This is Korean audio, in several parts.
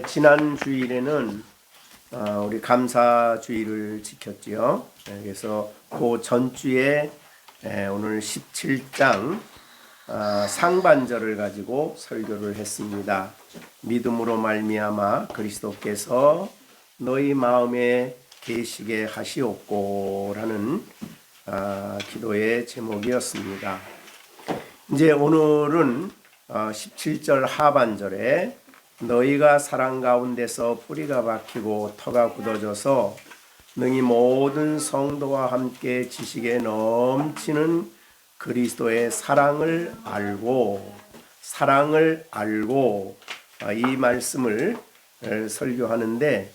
지난 주일에는 우리 감사 주일을 지켰지요. 그래서 그 전주에 오늘 17장 상반절을 가지고 설교를 했습니다. 믿음으로 말미암아 그리스도께서 너희 마음에 계시게 하시옵고라는 기도의 제목이었습니다. 이제 오늘은 17절 하반절에 너희가 사랑 가운데서 뿌리가 박히고 터가 굳어져서 능히 모든 성도와 함께 지식에 넘치는 그리스도의 사랑을 알고 이 말씀을 설교하는데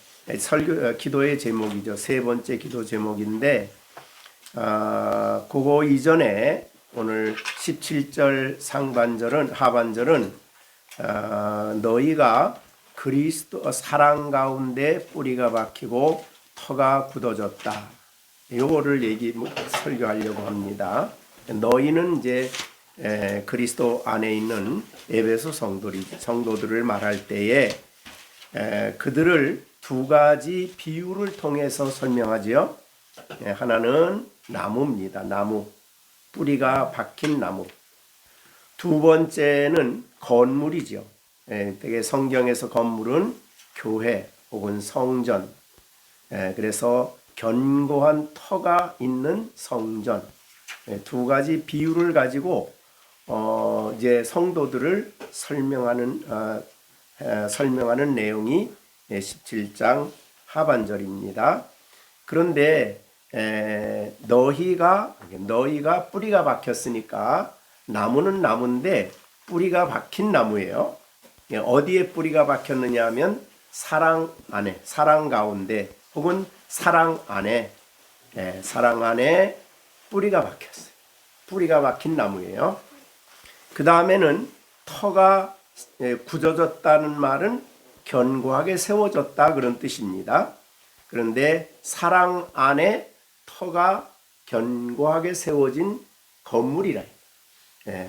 기도의 제목이죠. 세 번째 기도 제목인데 그거 이전에 오늘 17절 하반절은 너희가 그리스도 사랑 가운데 뿌리가 박히고 터가 굳어졌다. 요거를 설교하려고 합니다. 너희는 이제 그리스도 안에 있는 에베소 성도들을 말할 때에 그들을 두 가지 비유를 통해서 설명하지요. 하나는 나무입니다. 나무, 뿌리가 박힌 나무. 두 번째는 건물이죠. 되게 성경에서 건물은 교회 혹은 성전. 그래서 견고한 터가 있는 성전. 두 가지 비유를 가지고 이제 성도들을 설명하는 내용이 17장 하반절입니다. 그런데 너희가 뿌리가 박혔으니까 나무는 나무인데 뿌리가 박힌 나무예요. 어디에 뿌리가 박혔느냐 하면 사랑 안에, 사랑 가운데 혹은 사랑 안에 뿌리가 박혔어요. 뿌리가 박힌 나무예요. 그 다음에는 터가 굳어졌다는 말은 견고하게 세워졌다 그런 뜻입니다. 그런데 사랑 안에 터가 견고하게 세워진 건물이라.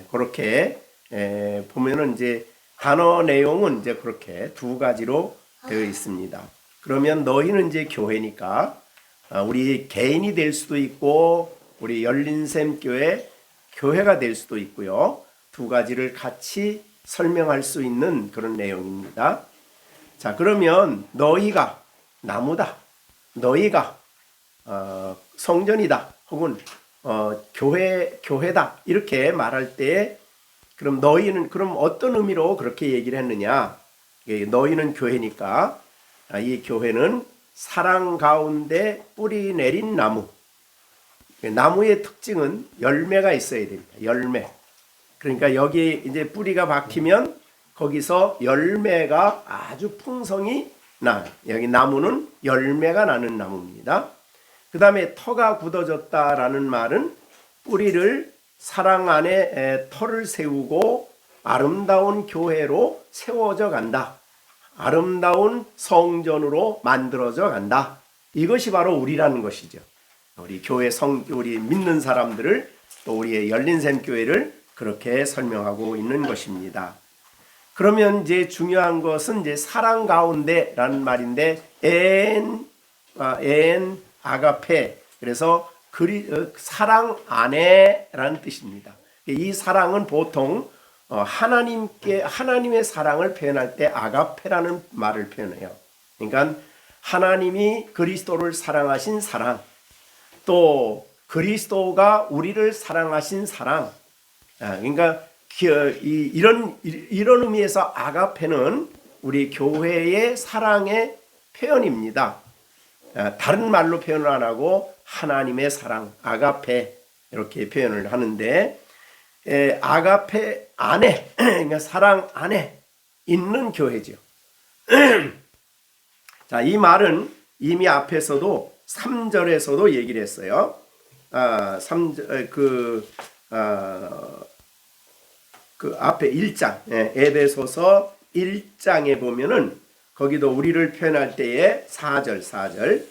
그렇게 보면은 이제 단어 내용은 이제 그렇게 두 가지로 되어 있습니다. 그러면 너희는 이제 교회니까 우리 개인이 될 수도 있고 우리 열린샘교회 교회가 될 수도 있고요. 두 가지를 같이 설명할 수 있는 그런 내용입니다. 자, 그러면 너희가 나무다, 너희가 성전이다, 혹은 교회다 이렇게 말할 때 그럼 너희는 그럼 어떤 의미로 그렇게 얘기를 했느냐? 너희는 교회니까 이 교회는 사랑 가운데 뿌리 내린 나무. 나무의 특징은 열매가 있어야 됩니다. 열매. 그러니까 여기 이제 뿌리가 박히면 거기서 열매가 아주 풍성히 나. 여기 나무는 열매가 나는 나무입니다. 그 다음에 터가 굳어졌다라는 말은 뿌리를 사랑 안에 터를 세우고 아름다운 교회로 세워져 간다. 아름다운 성전으로 만들어져 간다. 이것이 바로 우리라는 것이죠. 우리 교회 우리 믿는 사람들을 또 우리의 열린샘교회를 그렇게 설명하고 있는 것입니다. 그러면 이제 중요한 것은 이제 사랑 가운데라는 말인데 엔 아가페. 그래서 사랑 안에라는 뜻입니다. 이 사랑은 보통 하나님의 사랑을 표현할 때 아가페라는 말을 표현해요. 그러니까 하나님이 그리스도를 사랑하신 사랑, 또 그리스도가 우리를 사랑하신 사랑. 그러니까 이런 의미에서 아가페는 우리 교회의 사랑의 표현입니다. 다른 말로 표현을 안 하고 하나님의 사랑, 아가페 이렇게 표현을 하는데 아가페 안에, 그러니까 사랑 안에 있는 교회죠. 자, 이 말은 이미 앞에서도 3절에서도 얘기를 했어요. 그 앞에 1장, 에베소서 1장에 보면은 거기도 우리를 표현할 때에 4절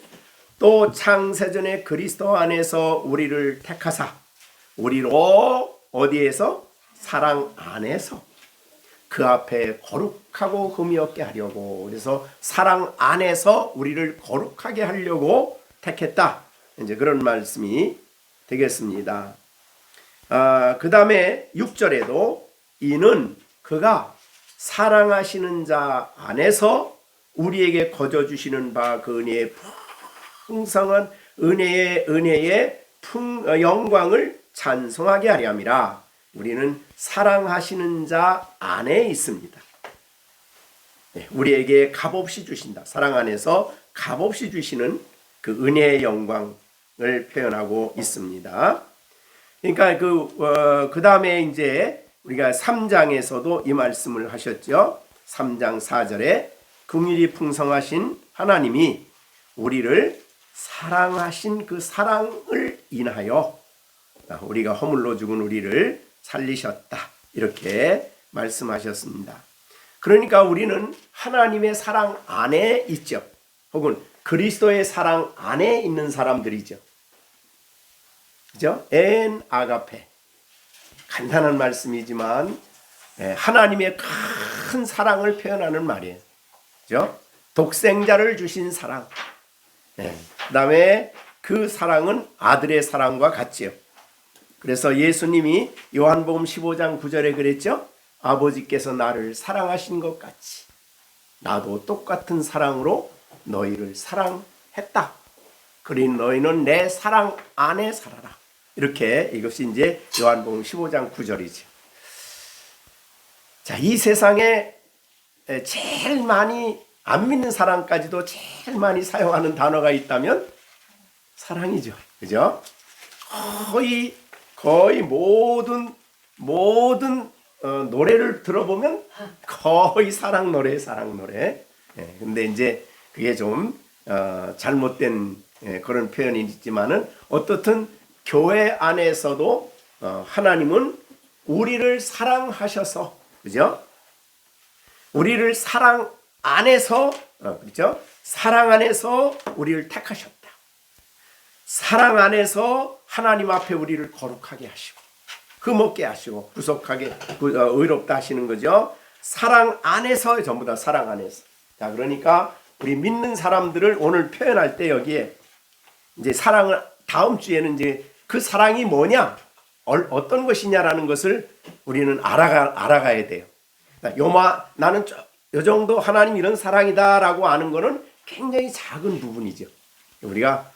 또 창세전에 그리스도 안에서 우리를 택하사 우리로 어디에서? 사랑 안에서 그 앞에 거룩하고 흠이 없게 하려고, 그래서 사랑 안에서 우리를 거룩하게 하려고 택했다. 이제 그런 말씀이 되겠습니다. 그 다음에 6절에도 이는 그가 사랑하시는 자 안에서 우리에게 거저 주시는 바 그 은혜의 풍성한 은혜의 영광을 찬송하게 하려 함이라. 우리는 사랑하시는 자 안에 있습니다. 우리에게 값없이 주신다. 사랑 안에서 값없이 주시는 그 은혜의 영광을 표현하고 있습니다. 그러니까 그 다음에 이제 우리가 3장에서도 이 말씀을 하셨죠. 3장 4절에 긍휼이 풍성하신 하나님이 우리를 사랑하신 그 사랑을 인하여 우리가 허물로 죽은 우리를 살리셨다. 이렇게 말씀하셨습니다. 그러니까 우리는 하나님의 사랑 안에 있죠. 혹은 그리스도의 사랑 안에 있는 사람들이죠. 그죠? 엔 아가페. 간단한 말씀이지만 하나님의 큰 사랑을 표현하는 말이에요. 그죠? 독생자를 주신 사랑. 그 다음에 그 사랑은 아들의 사랑과 같지요. 그래서 예수님이 요한복음 15장 9절에 그랬죠. 아버지께서 나를 사랑하신 것 같이 나도 똑같은 사랑으로 너희를 사랑했다. 그러니 너희는 내 사랑 안에 살아라. 이렇게 이것이 이제 요한복음 15장 9절이죠. 자, 이 세상에 제일 많이 안 믿는 사람까지도 제일 많이 사용하는 단어가 있다면 사랑이죠. 그죠? 거의 모든 노래를 들어보면 거의 사랑 노래. 근데 이제 그게 좀 잘못된 그런 표현이 있지만은 어떻든 교회 안에서도 하나님은 우리를 사랑하셔서, 그죠? 우리를 사랑 안에서, 그렇죠? 사랑 안에서 우리를 택하셨다. 사랑 안에서 하나님 앞에 우리를 거룩하게 하시고 흠없게 하시고 구속하게 의롭다 하시는 거죠. 사랑 안에서, 전부 다 사랑 안에서. 자, 그러니까 우리 믿는 사람들을 오늘 표현할 때 여기에 이제 사랑을, 다음 주에는 이제 그 사랑이 뭐냐, 어떤 것이냐라는 것을 우리는 알아가야 돼요. 나는 요 정도 하나님 이런 사랑이다라고 아는 거는 굉장히 작은 부분이죠. 우리가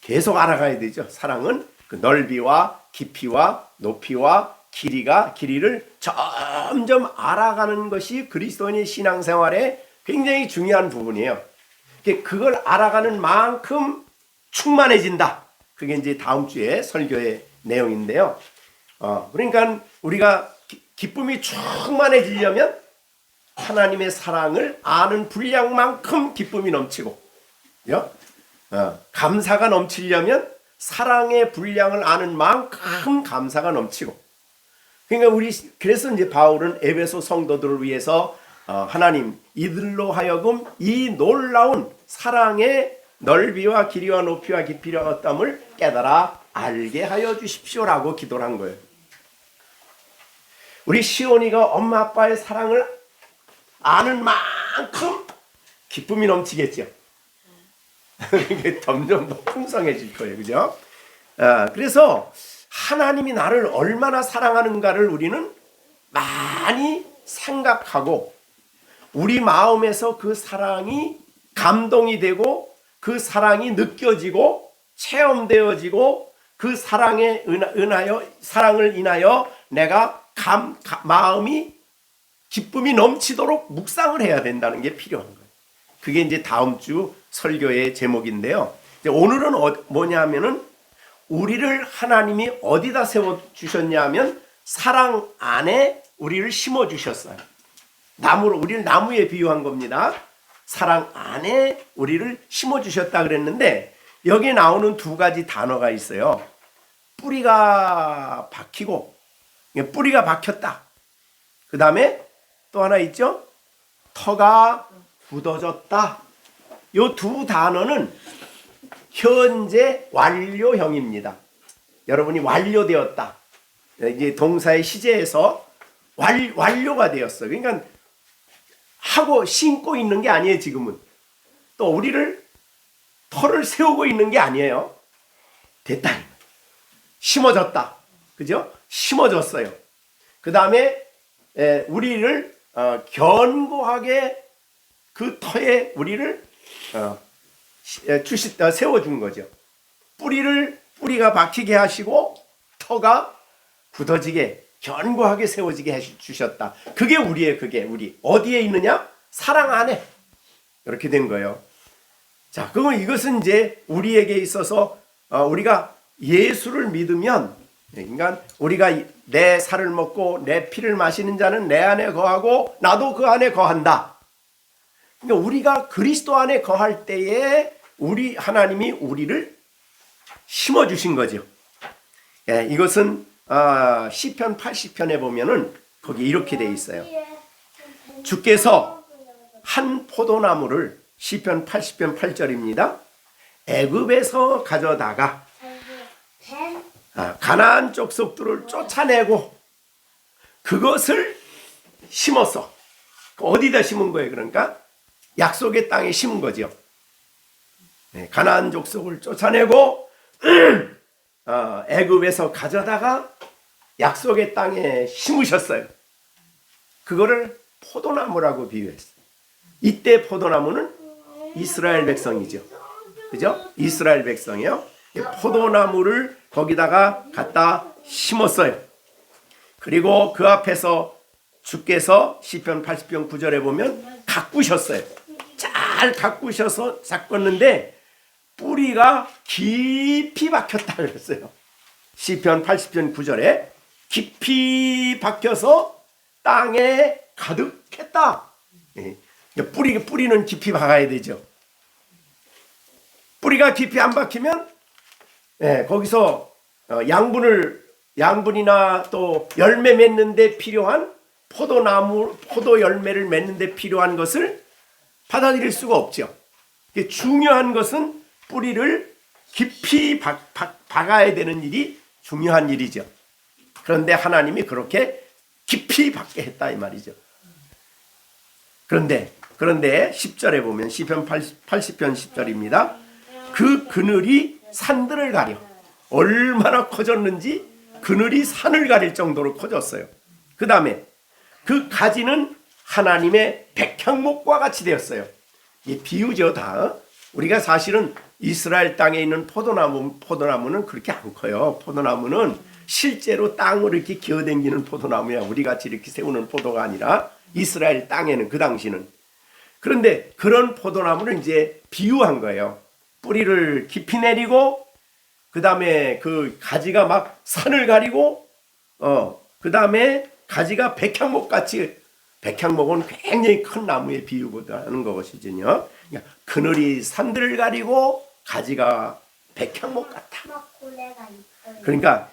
계속 알아가야 되죠. 사랑은 그 넓이와 깊이와 높이와 길이를 점점 알아가는 것이 그리스도인의 신앙생활에 굉장히 중요한 부분이에요. 그걸 알아가는 만큼 충만해진다. 그게 이제 다음 주에 설교의 내용인데요. 그러니까 우리가 기쁨이 충만해지려면 하나님의 사랑을 아는 분량만큼 기쁨이 넘치고, 감사가 넘치려면 사랑의 분량을 아는 만큼 감사가 넘치고. 그러니까 그래서 이제 바울은 에베소 성도들을 위해서 하나님 이들로 하여금 이 놀라운 사랑의 넓이와 길이와 높이와 깊이와 어떠함을 깨달아 알게 하여 주십시오라고 기도를 한 거예요. 우리 시온이가 엄마 아빠의 사랑을 아는 만큼 기쁨이 넘치겠죠. 이게 점점 더 풍성해질 거예요. 그죠? 그래서 하나님이 나를 얼마나 사랑하는가를 우리는 많이 생각하고 우리 마음에서 그 사랑이 감동이 되고 그 사랑이 느껴지고 체험되어지고 그 사랑을 인하여 내가 마음이 기쁨이 넘치도록 묵상을 해야 된다는 게 필요한 거예요. 그게 이제 다음 주 설교의 제목인데요. 이제 오늘은 뭐냐면은 우리를 하나님이 어디다 세워주셨냐면 사랑 안에 우리를 심어주셨어요. 우리를 나무에 비유한 겁니다. 사랑 안에 우리를 심어주셨다 그랬는데 여기 나오는 두 가지 단어가 있어요. 뿌리가 박히고, 뿌리가 박혔다. 그 다음에 또 하나 있죠? 터가 굳어졌다. 이 두 단어는 현재 완료형입니다. 여러분이 완료되었다. 이제 동사의 시제에서 완료가 되었어. 그러니까 하고 심고 있는 게 아니에요. 지금은 또 우리를 터를 세우고 있는 게 아니에요. 됐다. 심어졌다. 그죠? 심어졌어요. 그 다음에 우리를 견고하게 그 터에 우리를 세워준 거죠. 뿌리가 박히게 하시고 터가 굳어지게 견고하게 세워지게 해주셨다. 그게 우리 어디에 있느냐? 사랑 안에. 이렇게 된 거예요. 자, 그러면 이것은 이제 우리에게 있어서 우리가 예수를 믿으면, 그러니까 우리가 내 살을 먹고 내 피를 마시는 자는 내 안에 거하고 나도 그 안에 거한다. 그러니까 우리가 그리스도 안에 거할 때에 하나님이 우리를 심어 주신 거죠. 예, 이것은 시편 80편에 보면은 거기 이렇게 돼 있어요. 주께서 한 포도나무를, 시편 80편 8절입니다. 애굽에서 가져다가 가나안 족속들을 쫓아내고 그것을 심었어. 어디다 심은 거예요? 그러니까 약속의 땅에 심은 거죠. 네, 가나안 족속을 쫓아내고 애굽에서 가져다가 약속의 땅에 심으셨어요. 그거를 포도나무라고 비유했어요. 이때 포도나무는 이스라엘 백성이죠. 그죠? 이스라엘 백성이요. 포도나무를 거기다가 갖다 심었어요. 그리고 그 앞에서 주께서 시편 80편 9절에 보면 가꾸셨어요. 잘 가꾸셔서 닦았는데 뿌리가 깊이 박혔다 그랬어요. 시편 80편 9절에 깊이 박혀서 땅에 가득했다. 뿌리는 깊이 박아야 되죠. 뿌리가 깊이 안 박히면 거기서 양분이나 또 열매 맺는데 필요한 포도 열매를 맺는데 필요한 것을 받아들일 수가 없죠. 중요한 것은 뿌리를 깊이 박아야 되는 일이 중요한 일이죠. 그런데 하나님이 그렇게 깊이 박게 했다 이 말이죠. 그런데 10절에 보면 시편 80편 10절입니다. 그 그늘이 산들을 가려. 얼마나 커졌는지 그늘이 산을 가릴 정도로 커졌어요. 그 다음에 그 가지는 하나님의 백향목과 같이 되었어요. 이 비유죠 다. 우리가 사실은 이스라엘 땅에 있는 포도나무는 그렇게 안 커요. 포도나무는 실제로 땅을 이렇게 기어다니는 포도나무야. 우리같이 이렇게 세우는 포도가 아니라 이스라엘 땅에는 그 당시는. 그런데 그런 포도나무를 이제 비유한 거예요. 뿌리를 깊이 내리고 그 다음에 그 가지가 막 산을 가리고 그 다음에 가지가 백향목같이, 백향목은 굉장히 큰 나무의 비유거든 하는 것이죠. 그러니까 그늘이 산들을 가리고 가지가 백향목 같다. 그러니까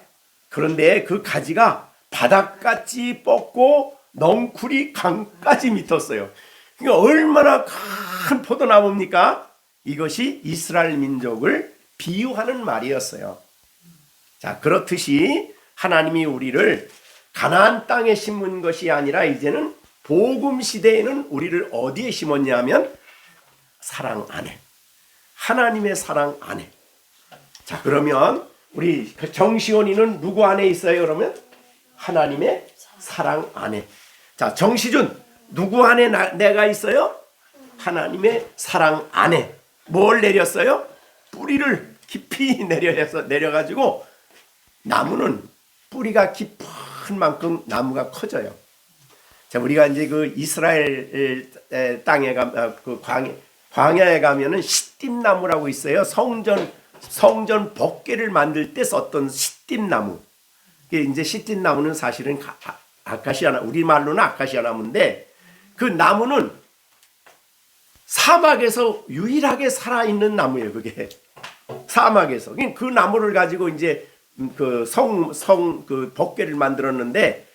그런데 그 가지가 바닥같이 뻗고 넝쿨이 강까지 밑었어요. 그러니까 얼마나 큰 포도나무입니까? 이것이 이스라엘 민족을 비유하는 말이었어요. 자, 그렇듯이 하나님이 우리를 가나안 땅에 심은 것이 아니라 이제는 복음 시대에는 우리를 어디에 심었냐면 사랑 안에, 하나님의 사랑 안에. 자, 그러면 우리 정시원이는 누구 안에 있어요? 그러면 하나님의 사랑 안에. 자, 정시준 누구 안에 내가 있어요? 하나님의 사랑 안에. 뭘 내렸어요? 뿌리를 깊이 내려가지고 나무는 뿌리가 깊은 만큼 나무가 커져요. 자, 우리가 이제 그 이스라엘 땅에 그 광야에 가면은 시띠나무라고 있어요. 성전 법궤를 만들 때 썼던 시띠나무. 이게 이제 시띠나무는 사실은 아카시아, 우리말로는 아카시아 나무인데 그 나무는 사막에서 유일하게 살아있는 나무예요. 그게 사막에서 그 나무를 가지고 이제 그 법궤를 만들었는데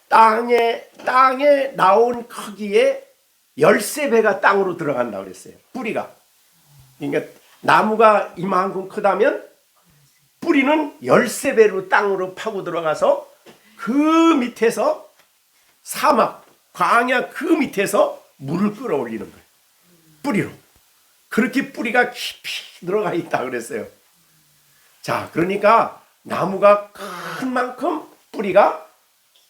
땅에 나온 크기에 13배가 땅으로 들어간다고 그랬어요. 뿌리가. 그러니까 나무가 이만큼 크다면 뿌리는 13배로 땅으로 파고 들어가서 그 밑에서 사막, 광야 그 밑에서 물을 끌어올리는 거예요. 뿌리로. 그렇게 뿌리가 깊이 들어가 있다 그랬어요. 자, 그러니까 나무가 큰 만큼 뿌리가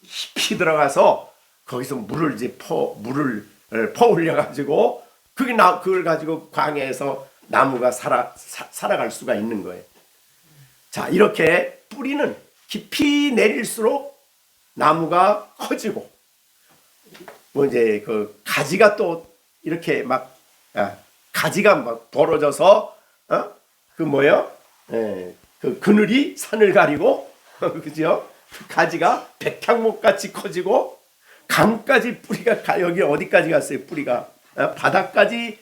깊이 들어가서 거기서 물을 퍼올려 가지고 그걸 가지고 광야에서 나무가 살아갈 수가 있는 거예요. 자, 이렇게 뿌리는 깊이 내릴수록 나무가 커지고, 이제 그 가지가 또 이렇게 가지가 막 벌어져서, 그 그늘이 산을 가리고, 그죠? 그 가지가 백향목같이 커지고, 강까지 뿌리가, 여기 어디까지 갔어요? 뿌리가. 바닥까지,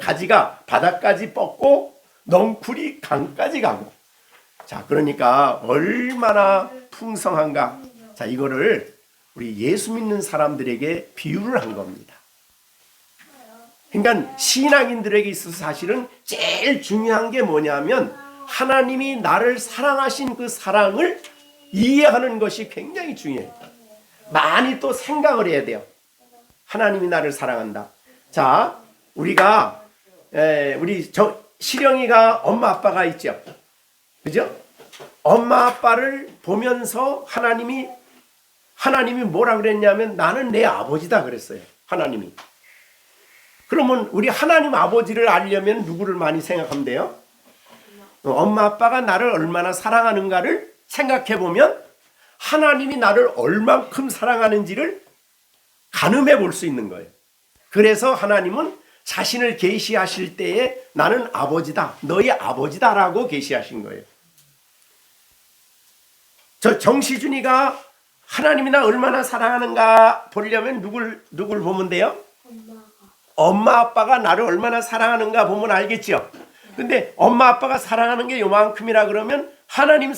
가지가 바닥까지 뻗고, 넝쿨이 강까지 가고. 자, 그러니까 얼마나 풍성한가. 자, 이거를 우리 예수 믿는 사람들에게 비유를 한 겁니다. 그러니까 신앙인들에게 있어서 사실은 제일 중요한 게 뭐냐면 하나님이 나를 사랑하신 그 사랑을 이해하는 것이 굉장히 중요해요. 많이 또 생각을 해야 돼요. 하나님이 나를 사랑한다. 자, 우리 시령이가 엄마 아빠가 있죠. 그죠? 엄마 아빠를 보면서 하나님이 뭐라 그랬냐면 나는 내 아버지다 그랬어요. 하나님이. 그러면 우리 하나님 아버지를 알려면 누구를 많이 생각하면 돼요? 엄마 아빠가 나를 얼마나 사랑하는가를 생각해 보면 하나님이 나를 얼만큼 사랑하는지를 가늠해 볼 수 있는 거예요. 그래서 하나님은 자신을 계시하실 때에 나는 아버지다, 너희 아버지다라고 계시하신 거예요. 저 정시준이가 하나님이 나 얼마나 사랑하는가 보려면 누굴 보면 돼요? 엄마 아빠가 나를 얼마나 사랑하는가 보면 알겠죠. 근데 엄마 아빠가 사랑하는 게 요만큼이라 그러면 하나님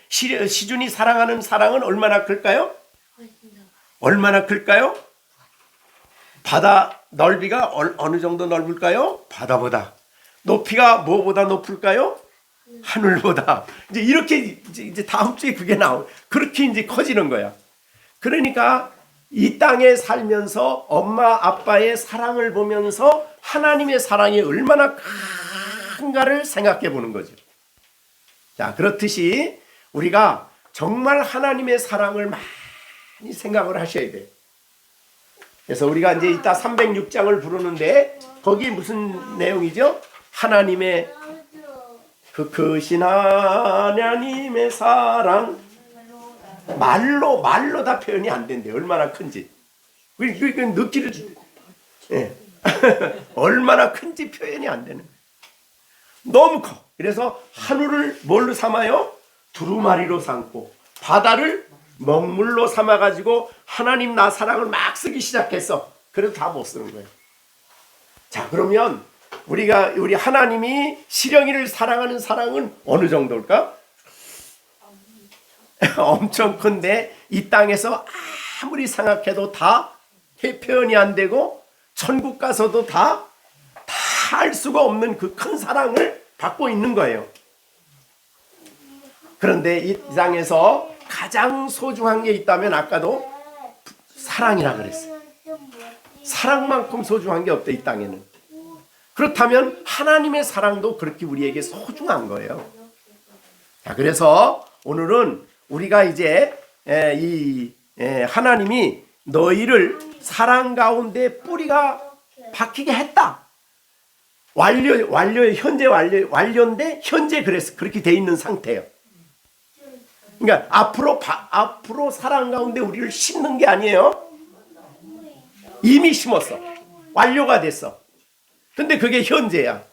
시준이 사랑하는 사랑은 얼마나 클까요? 얼마나 클까요? 바다 넓이가 어느 정도 넓을까요? 바다보다. 높이가 뭐보다 높을까요? 하늘보다. 이제 이렇게 이제 다음 주에 그게 그렇게 이제 커지는 거야. 그러니까 이 땅에 살면서 엄마 아빠의 사랑을 보면서 하나님의 사랑이 얼마나 큰가를 생각해 보는 거죠. 자, 그렇듯이 우리가 정말 하나님의 사랑을 많이 생각을 하셔야 돼요. 그래서 우리가 이제 이따 306장을 부르는데 거기 무슨 내용이죠? 하나님의 그 크신 하나님의 사랑, 말로 다 표현이 안 된대요. 얼마나 큰지. 느끼를 예. 얼마나 큰지 표현이 안 되는 거예요. 너무 커. 그래서 하늘을 뭘로 삼아요? 두루마리로 삼고 바다를 먹물로 삼아가지고 하나님 나 사랑을 막 쓰기 시작했어. 그래도 다 못 쓰는 거예요. 자, 그러면 우리 하나님이 시령이를 사랑하는 사랑은 어느 정도일까? 엄청 큰데 이 땅에서 아무리 생각해도 다 표현이 안 되고 천국 가서도 다 알 수가 없는 그 큰 사랑을 받고 있는 거예요. 그런데 이 땅에서 가장 소중한 게 있다면 아까도 사랑이라 그랬어요. 사랑만큼 소중한 게 없대, 이 땅에는. 그렇다면 하나님의 사랑도 그렇게 우리에게 소중한 거예요. 자, 그래서 오늘은 우리가 이제 하나님이 너희를 사랑 가운데 뿌리가 박히게 했다. 완료인데 현재 그렇게 돼 있는 상태예요. 그러니까 앞으로 사랑 가운데 우리를 심는 게 아니에요. 이미 심었어. 완료가 됐어. 근데 그게 현재야.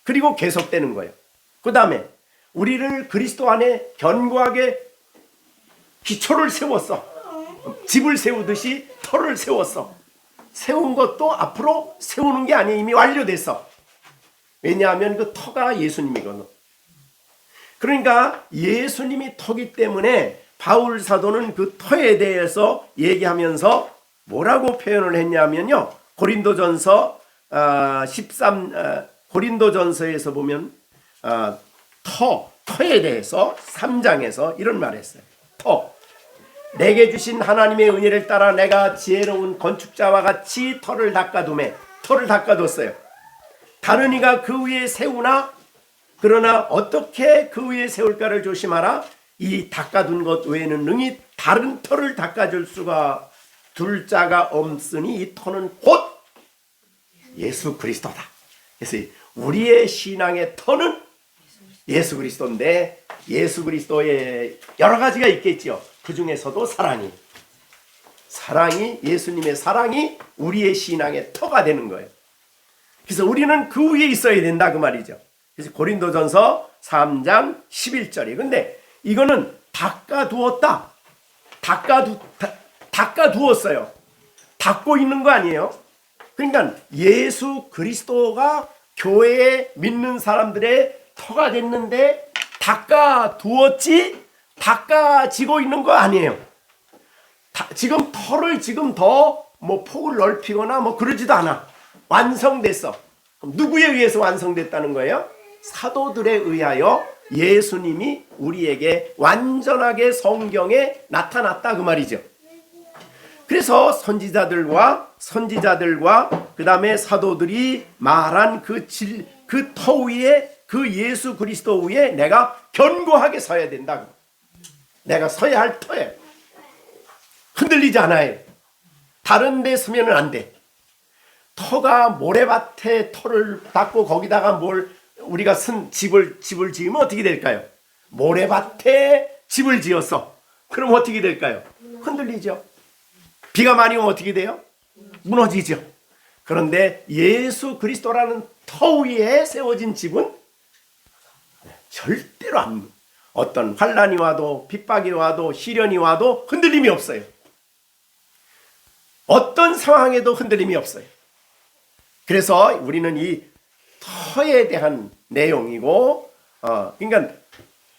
그리고 계속되는 거예요. 그 다음에 우리를 그리스도 안에 견고하게 기초를 세웠어. 집을 세우듯이 터를 세웠어. 세운 것도 앞으로 세우는 게 아니에요. 이미 완료됐어. 왜냐하면 그 터가 예수님이거든. 그러니까 예수님이 터기 때문에 바울 사도는 그 터에 대해서 얘기하면서 뭐라고 표현을 했냐면요. 고린도전서에서 보면 터에 대해서 3장에서 이런 말을 했어요. 내게 주신 하나님의 은혜를 따라 내가 지혜로운 건축자와 같이 터를 닦아뒀어요. 다른 이가 그 위에 세우나 그러나 어떻게 그 위에 세울까를 조심하라. 이 닦아둔 것 외에는 능히 다른 터를 닦아줄 수가 둘 자가 없으니 이 터는 곧 예수 그리스도다. 그래서 우리의 신앙의 터는 예수 그리스도인데 예수 그리스도의 여러 가지가 있겠죠. 그 중에서도 사랑이 예수님의 사랑이 우리의 신앙의 터가 되는 거예요. 그래서 우리는 그 위에 있어야 된다 그 말이죠. 그래서 고린도전서 3장 11절이 근데 이거는 닦아두었어요. 닦고 있는 거 아니에요. 그러니까 예수 그리스도가 교회에 믿는 사람들의 터가 됐는데 닦아두었지 닦아지고 있는 거 아니에요. 지금 터를 지금 더 폭을 넓히거나 그러지도 않아. 완성됐어. 그럼 누구에 의해서 완성됐다는 거예요? 사도들에 의하여 예수님이 우리에게 완전하게 성경에 나타났다 그 말이죠. 그래서 선지자들과 그 다음에 사도들이 말한 그 터 위에 그 예수 그리스도 위에 내가 견고하게 서야 된다. 내가 서야 할 터에 흔들리지 않아요. 다른 데 서면은 안 돼. 터가 모래밭에 터를 닦고 거기다가 우리가 집을 지으면 어떻게 될까요? 모래밭에 집을 지었어. 그럼 어떻게 될까요? 흔들리죠. 비가 많이 오면 어떻게 돼요? 무너지죠. 그런데 예수 그리스도라는 터 위에 세워진 집은 절대로 어떤 환난이 와도 핍박이 와도 시련이 와도 흔들림이 없어요. 어떤 상황에도 흔들림이 없어요. 그래서 우리는 이 터에 대한 내용이고 그러니까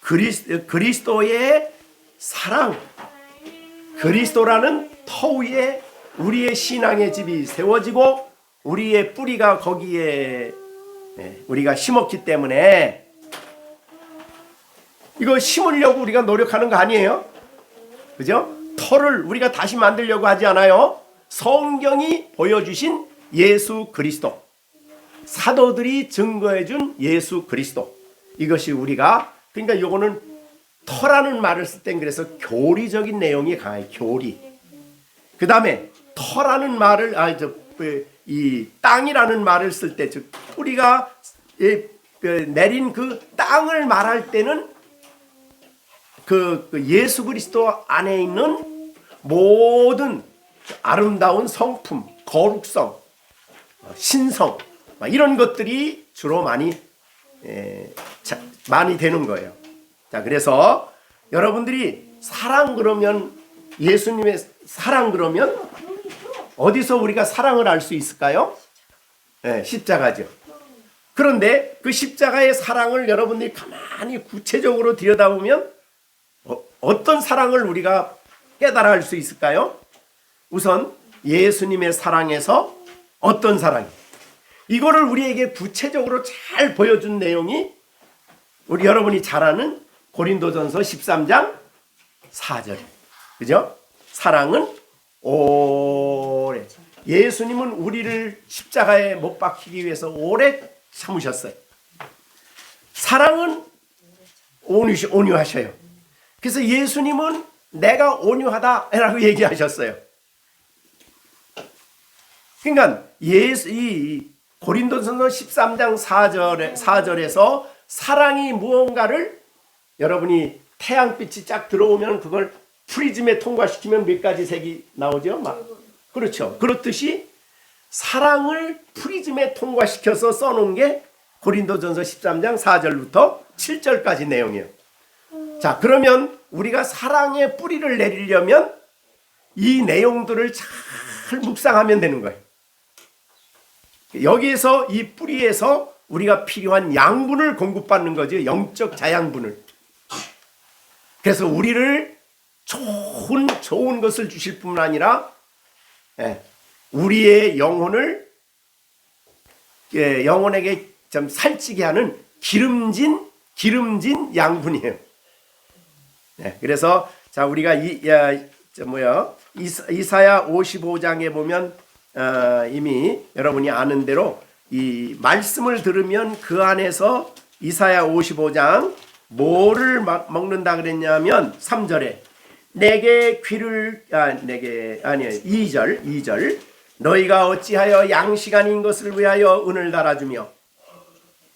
그리스도의 사랑 그리스도라는 터 위에 우리의 신앙의 집이 세워지고 우리의 뿌리가 거기에 우리가 심었기 때문에 이거 심으려고 우리가 노력하는 거 아니에요? 그죠? 터를 우리가 다시 만들려고 하지 않아요. 성경이 보여주신 예수 그리스도 사도들이 증거해준 예수 그리스도 이것이 우리가 그러니까 요거는 터라는 말을 쓸 땐 그래서 교리적인 내용이 강해요. 교리. 그 다음에 터라는 말을 이 땅이라는 말을 쓸 때 즉 뿌리가 내린 그 땅을 말할 때는 그 예수 그리스도 안에 있는 모든 아름다운 성품, 거룩성, 신성 이런 것들이 주로 많이 되는 거예요. 자, 그래서 여러분들이 사랑 그러면 예수님의 사랑 그러면 어디서 우리가 사랑을 알 수 있을까요? 십자가죠. 그런데 그 십자가의 사랑을 여러분들이 가만히 구체적으로 들여다보면 어떤 사랑을 우리가 깨달아 알 수 있을까요? 우선 예수님의 사랑에서 어떤 사랑 이거를 우리에게 구체적으로 잘 보여준 내용이 우리 여러분이 잘 아는 고린도전서 13장 4절 그죠? 사랑은 오래 예수님은 우리를 십자가에 못 박히기 위해서 오래 참으셨어요. 사랑은 온유하셔요. 그래서 예수님은 내가 온유하다라고 얘기하셨어요. 그러니까 이 고린도전서 13장 4절에서 사랑이 무언가를 여러분이 태양빛이 쫙 들어오면 그걸 프리즘에 통과시키면 몇 가지 색이 나오죠? 그렇죠. 그렇듯이 사랑을 프리즘에 통과시켜서 써놓은 게 고린도전서 13장 4절부터 7절까지 내용이에요. 자, 그러면 우리가 사랑의 뿌리를 내리려면 이 내용들을 잘 묵상하면 되는 거예요. 여기에서 이 뿌리에서 우리가 필요한 양분을 공급받는 거죠. 영적 자양분을. 그래서 우리를 좋은 것을 주실 뿐만 아니라 우리의 영혼에게 좀 살찌게 하는 기름진 양분이에요. 그래서 자 우리가 이사야 55장에 보면 이미 여러분이 아는 대로 이 말씀을 들으면 그 안에서 이사야 55장 뭐를 먹는다 그랬냐면 3절에 내게 귀를 2절 너희가 어찌하여 양식 아닌 것을 위하여 은을 달아주며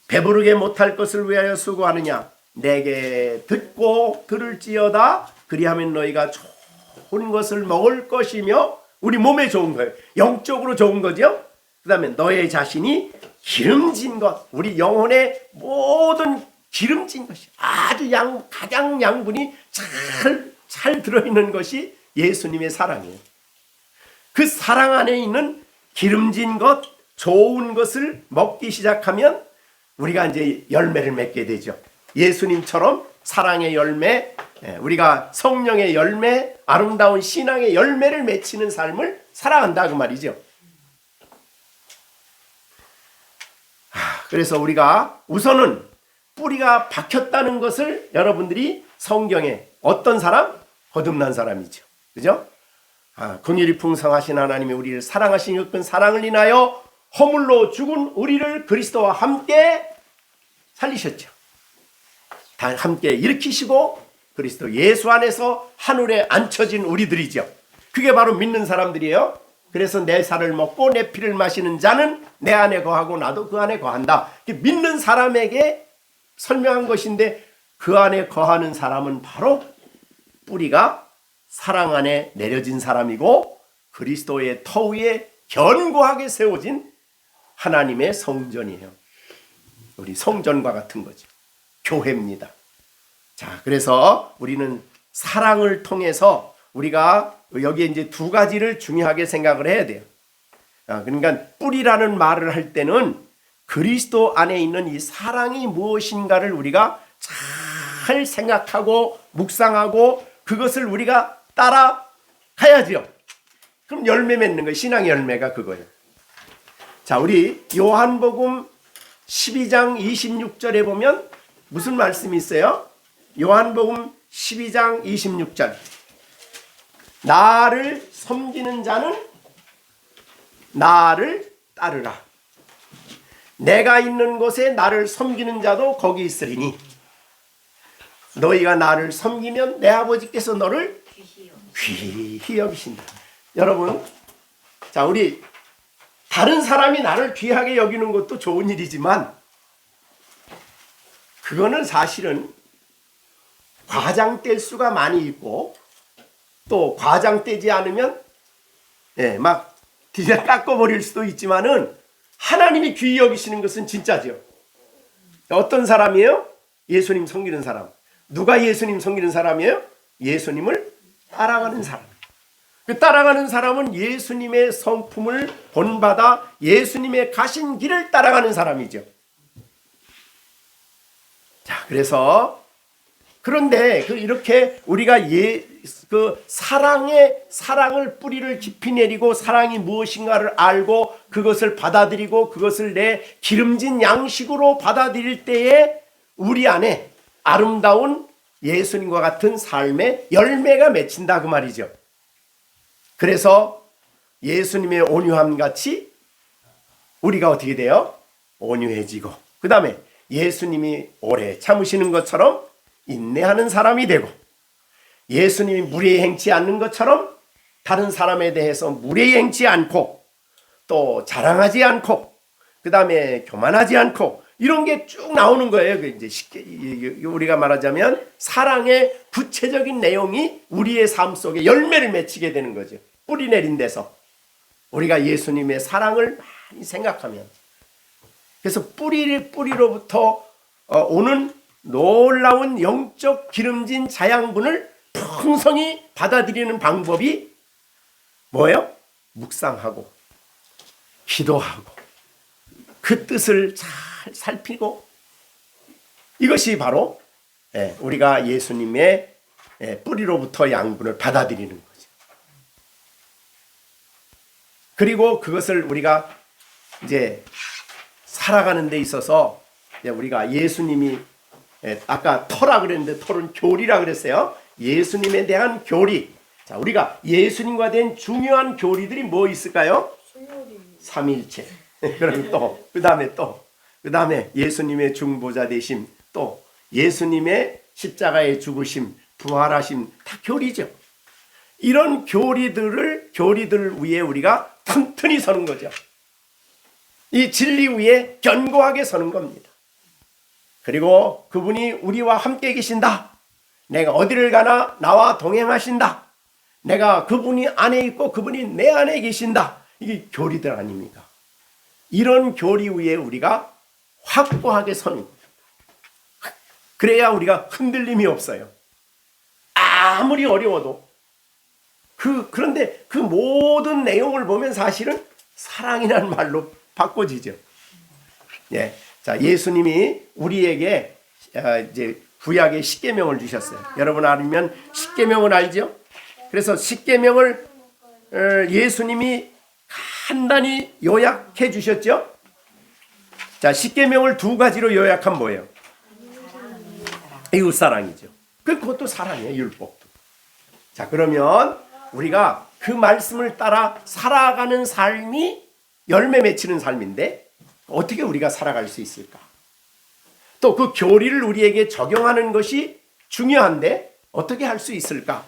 배부르게 못할 것을 위하여 수고하느냐 내게 듣고 들을지어다 그리하면 너희가 좋은 것을 먹을 것이며 우리 몸에 좋은 거예요. 영적으로 좋은 거죠. 그 다음에 너의 자신이 기름진 것 우리 영혼의 모든 기름진 것이 아주 가장 양분이 잘 들어있는 것이 예수님의 사랑이에요. 그 사랑 안에 있는 기름진 것 좋은 것을 먹기 시작하면 우리가 이제 열매를 맺게 되죠. 예수님처럼 사랑의 열매, 우리가 성령의 열매, 아름다운 신앙의 열매를 맺히는 삶을 살아간다 그 말이죠. 그래서 우리가 우선은 뿌리가 박혔다는 것을 여러분들이 성경에 어떤 사람? 거듭난 사람이죠. 그죠? 긍휼이 풍성하신 하나님이 우리를 사랑하신 그 사랑을 인하여 허물로 죽은 우리를 그리스도와 함께 살리셨죠. 다 함께 일으키시고 그리스도 예수 안에서 하늘에 앉혀진 우리들이죠. 그게 바로 믿는 사람들이에요. 그래서 내 살을 먹고 내 피를 마시는 자는 내 안에 거하고 나도 그 안에 거한다. 믿는 사람에게 설명한 것인데 그 안에 거하는 사람은 바로 뿌리가 사랑 안에 내려진 사람이고 그리스도의 터 위에 견고하게 세워진 하나님의 성전이에요. 우리 성전과 같은 거죠. 교회입니다. 자, 그래서 우리는 사랑을 통해서 우리가 여기에 이제 두 가지를 중요하게 생각을 해야 돼요. 그러니까 뿌리라는 말을 할 때는 그리스도 안에 있는 이 사랑이 무엇인가를 우리가 잘 생각하고 묵상하고 그것을 우리가 따라가야죠. 그럼 열매 맺는 거예요. 신앙의 열매가 그거예요. 자, 우리 요한복음 12장 26절에 보면 무슨 말씀이 있어요? 요한복음 12장 26절 나를 섬기는 자는 나를 따르라. 내가 있는 곳에 나를 섬기는 자도 거기 있으리니 너희가 나를 섬기면 내 아버지께서 너를 귀히 여기신다. 여러분, 자, 우리 다른 사람이 나를 귀하게 여기는 것도 좋은 일이지만 그거는 사실은 과장될 수가 많이 있고 또 과장되지 않으면 막 뒤에 깎아버릴 수도 있지만은 하나님이 귀히 여기시는 것은 진짜죠. 어떤 사람이에요? 예수님 섬기는 사람. 누가 예수님 섬기는 사람이에요? 예수님을 따라가는 사람. 그 따라가는 사람은 예수님의 성품을 본받아 예수님의 가신 길을 따라가는 사람이죠. 자, 그래서 그런데 이렇게 우리가 그 사랑을 뿌리를 깊이 내리고 사랑이 무엇인가를 알고 그것을 받아들이고 그것을 내 기름진 양식으로 받아들일 때에 우리 안에 아름다운 예수님과 같은 삶의 열매가 맺힌다 그 말이죠. 그래서 예수님의 온유함 같이 우리가 어떻게 돼요? 온유해지고 그 다음에 예수님이 오래 참으시는 것처럼 인내하는 사람이 되고 예수님이 무례히 행치 않는 것처럼 다른 사람에 대해서 무례히 행치 않고 또 자랑하지 않고 그 다음에 교만하지 않고 이런 게 쭉 나오는 거예요. 이제 쉽게 우리가 말하자면 사랑의 구체적인 내용이 우리의 삶 속에 열매를 맺히게 되는 거죠. 뿌리 내린 데서 우리가 예수님의 사랑을 많이 생각하면 그래서 뿌리로부터 오는 놀라운 영적 기름진 자양분을 풍성히 받아들이는 방법이 뭐예요? 묵상하고 기도하고 그 뜻을 잘 살피고 이것이 바로 우리가 예수님의 뿌리로부터 양분을 받아들이는 거죠. 그리고 그것을 우리가 이제 살아가는 데 있어서 우리가 예수님이 아까 터라 그랬는데 터는 교리라 그랬어요. 예수님에 대한 교리 자, 우리가 예수님과 된 중요한 교리들이 뭐 있을까요? 삼일체. 그럼 또 그 다음에 예수님의 중보자 되심, 또 예수님의 십자가의 죽으심, 부활하심, 다 교리죠. 이런 교리들 위에 우리가 튼튼히 서는 거죠. 이 진리 위에 견고하게 서는 겁니다. 그리고 그분이 우리와 함께 계신다. 내가 어디를 가나 나와 동행하신다. 내가 그분이 안에 있고 그분이 내 안에 계신다. 이게 교리들 아닙니까? 이런 교리 위에 우리가 확고하게 서는 거예요. 그래야 우리가 흔들림이 없어요. 아무리 어려워도. 그런데 그 모든 내용을 보면 사실은 사랑이라는 말로 바꿔지죠. 예. 자, 예수님이 우리에게 이제 구약의 십계명을 주셨어요. 여러분 알면 십계명을 알죠? 그래서 십계명을 예수님이 간단히 요약해 주셨죠? 자, 십계명을 두 가지로 요약하면 뭐예요? 이웃사랑이죠. 그것도 사랑이에요, 율법도. 자, 그러면 우리가 그 말씀을 따라 살아가는 삶이 열매 맺히는 삶인데 어떻게 우리가 살아갈 수 있을까? 또 그 교리를 우리에게 적용하는 것이 중요한데 어떻게 할 수 있을까?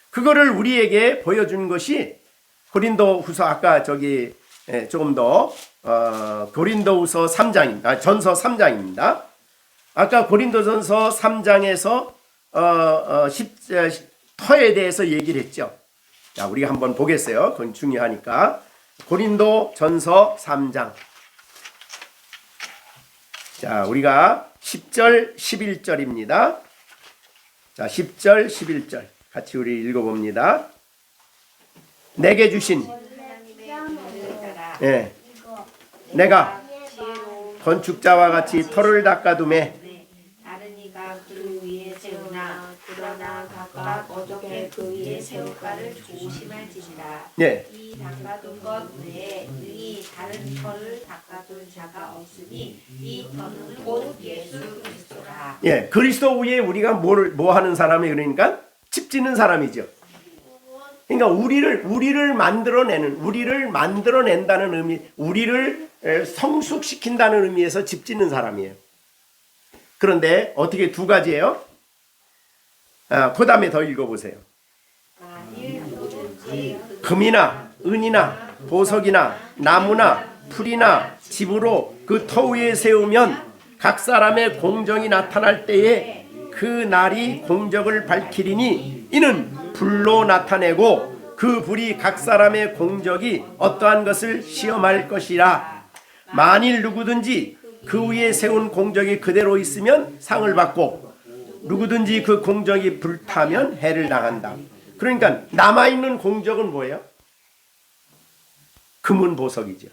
그거를 우리에게 보여준 것이 고린도후서 아까 저기 조금 더 고린도후서 3장입니다. 전서 3장입니다. 아까 고린도전서 3장에서 터에 대해서 얘기를 했죠. 자, 우리가 한번 보겠어요. 그건 중요하니까. 고린도전서 3장. 자, 우리가 10절, 11절입니다. 자, 10절, 11절. 같이 우리 읽어봅니다. 내게 주신 내가 건축자와 같이 터를 닦아두매 다른 이가 그 위에 세우나 그러나 각각 어떻게 그 위에 세울까를 조심할지니라. 이 닦아둔 것 외에 이 다른 터를 닦아둔 자가 없으니 이 터는 곧 예수 그리스도라. 예, 그리스도 위에 우리가 뭐 하는 사람이 그러니까 집 짓는 사람이죠. 그러니까 우리를 만들어낸다는 의미, 우리를 성숙시킨다는 의미에서 집 짓는 사람이에요. 그런데 어떻게 두 가지예요? 그 다음에 더 읽어보세요. 금이나 은이나 보석이나 나무나 풀이나 집으로 그 터 위에 세우면 각 사람의 공정이 나타날 때에 그 날이 공적을 밝히리니 이는 불로 나타내고 그 불이 각 사람의 공적이 어떠한 것을 시험할 것이라. 만일 누구든지 그 위에 세운 공적이 그대로 있으면 상을 받고 누구든지 그 공적이 불타면 해를 당한다. 그러니까 남아있는 공적은 뭐예요? 금은 보석이죠.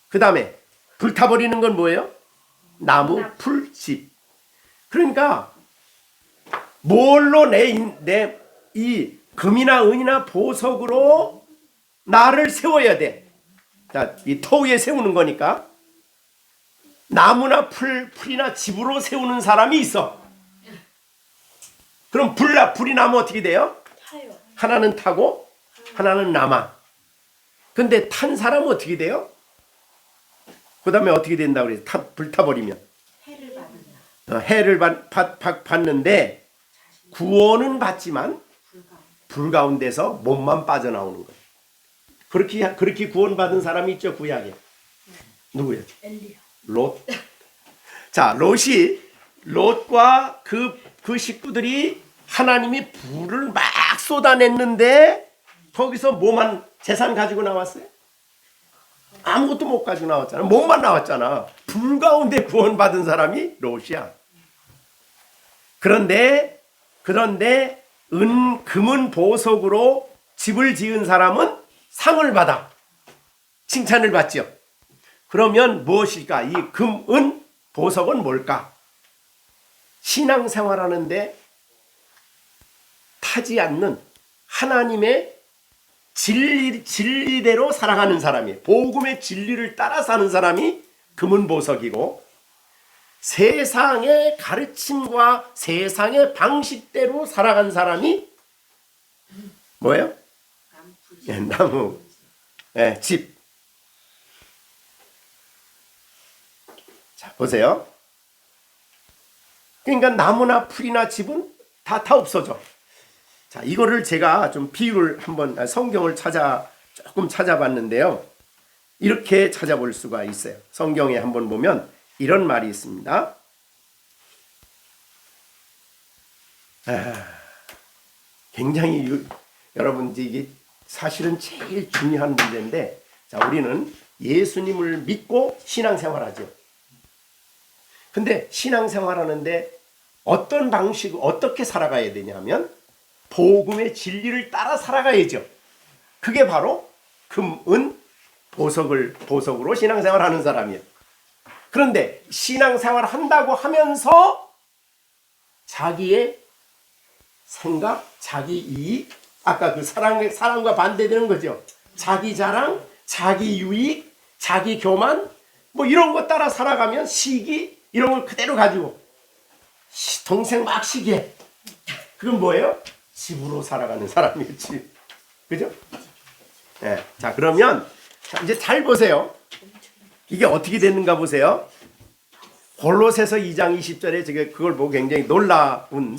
그 다음에 불타버리는 건 뭐예요? 나무, 풀, 집. 그러니까 뭘로 이 금이나 은이나 보석으로 나를 세워야 돼. 자, 이 터 위에 세우는 거니까 나무나 풀이나 집으로 세우는 사람이 있어. 그럼 불이 나면 어떻게 돼요? 타요. 하나는 타고 하나는 남아. 근데 탄 사람은 어떻게 돼요? 그 다음에 어떻게 된다고 그래요? 불타버리면 해를 받는데 구원은 받지만 불 가운데서 몸만 빠져나오는 거예요. 그렇게 구원받은 사람이 있죠, 구약에. 누구예요? 엘리야. 롯. 자, 롯과 그 식구들이 하나님이 불을 막 쏟아냈는데 거기서 뭐만 재산 가지고 나왔어요? 아무것도 못 가지고 나왔잖아. 몸만 나왔잖아. 불 가운데 구원받은 사람이 롯이야. 그런데 금은 보석으로 집을 지은 사람은 상을 받아. 칭찬을 받죠. 그러면 무엇일까? 이 금, 은, 보석은 뭘까? 신앙생활하는데 타지 않는 하나님의 진리대로 살아가는 사람이에요. 복음의 진리를 따라 사는 사람이 금은 보석이고, 세상의 가르침과 세상의 방식대로 살아간 사람이 뭐예요? 예, 나무. 예, 집. 자, 보세요. 그러니까 나무나 풀이나 집은 다 없어져. 자, 이거를 제가 좀 비유를 한번 성경을 조금 찾아봤는데요. 이렇게 찾아볼 수가 있어요. 성경에 한번 보면 이런 말이 있습니다. 굉장히 여러분 이게 사실은 제일 중요한 문제인데, 자, 우리는 예수님을 믿고 신앙생활하죠. 근데 신앙생활하는데 어떤 방식, 어떻게 살아가야 되냐면 복음의 진리를 따라 살아가야죠. 그게 바로 금, 은, 보석으로 신앙생활하는 사람이에요. 그런데 신앙생활 한다고 하면서 자기의 생각, 자기 이익, 아까 그 사랑과 반대되는 거죠. 자기 자랑, 자기 유익, 자기 교만, 뭐 이런 거 따라 살아가면 시기, 이런 걸 그대로 가지고 동생 막 시기해. 그건 뭐예요? 집으로 살아가는 사람이에요. 집. 그죠? 네. 자, 그러면 이제 잘 보세요. 이게 어떻게 됐는가 보세요. 골로새서 2장 20절에 제가 그걸 보고 굉장히 놀라운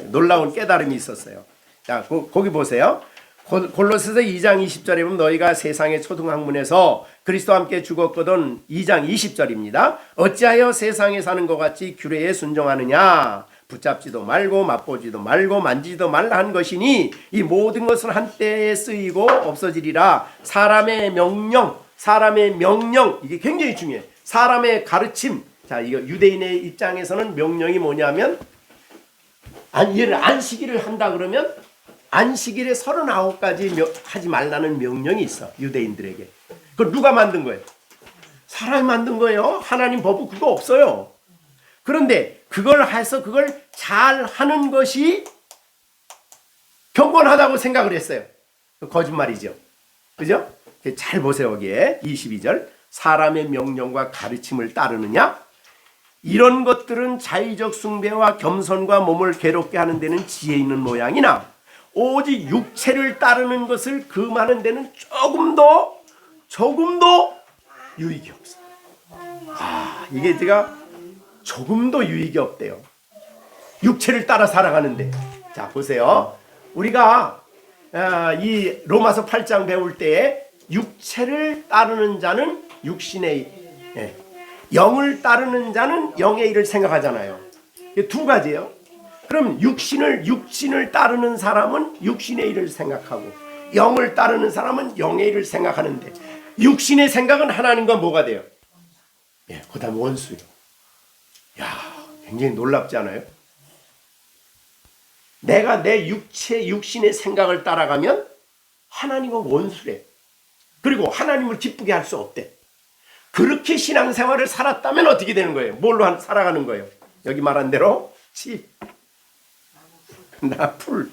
놀라운 깨달음이 있었어요. 자, 거기 보세요. 골로새서 2장 20절에 보면 너희가 세상의 초등학문에서 그리스도와 함께 죽었거든. 2장 20절입니다. 어찌하여 세상에 사는 것 같이 규례에 순종하느냐. 붙잡지도 말고 맛보지도 말고 만지지도 말라 한 것이니 이 모든 것은 한때에 쓰이고 없어지리라. 사람의 명령 이게 굉장히 중요해요. 사람의 가르침. 자, 이거 유대인의 입장에서는 명령이 뭐냐면 얘를 안식일을 한다 그러면 안식일에 39가지 하지 말라는 명령이 있어. 유대인들에게. 그걸 누가 만든 거예요? 사람이 만든 거예요. 하나님 법은 그거 없어요. 그런데 그걸 해서 그걸 잘 하는 것이 경건하다고 생각을 했어요. 거짓말이죠. 그죠? 잘 보세요. 여기에 22절. 사람의 명령과 가르침을 따르느냐? 이런 것들은 자의적 숭배와 겸손과 몸을 괴롭게 하는 데는 지혜 있는 모양이나 오직 육체를 따르는 것을 금하는 데는 조금도 유익이 없어. 이게 제가 조금도 유익이 없대요. 육체를 따라 살아가는데. 자, 보세요. 우리가 이 로마서 8장 배울 때에 육체를 따르는 자는 육신의 영을 따르는 자는 영의 일을 생각하잖아요. 이게 두 가지예요. 그럼 육신을 따르는 사람은 육신의 일을 생각하고 영을 따르는 사람은 영의 일을 생각하는데 육신의 생각은 하나님과 뭐가 돼요? 그다음 원수요. 굉장히 놀랍지 않아요? 내가 내 육신의 생각을 따라가면 하나님과 원수래. 그리고 하나님을 기쁘게 할 수 없대. 그렇게 신앙생활을 살았다면 어떻게 되는 거예요? 뭘로 살아가는 거예요? 여기 말한 대로 집, 풀,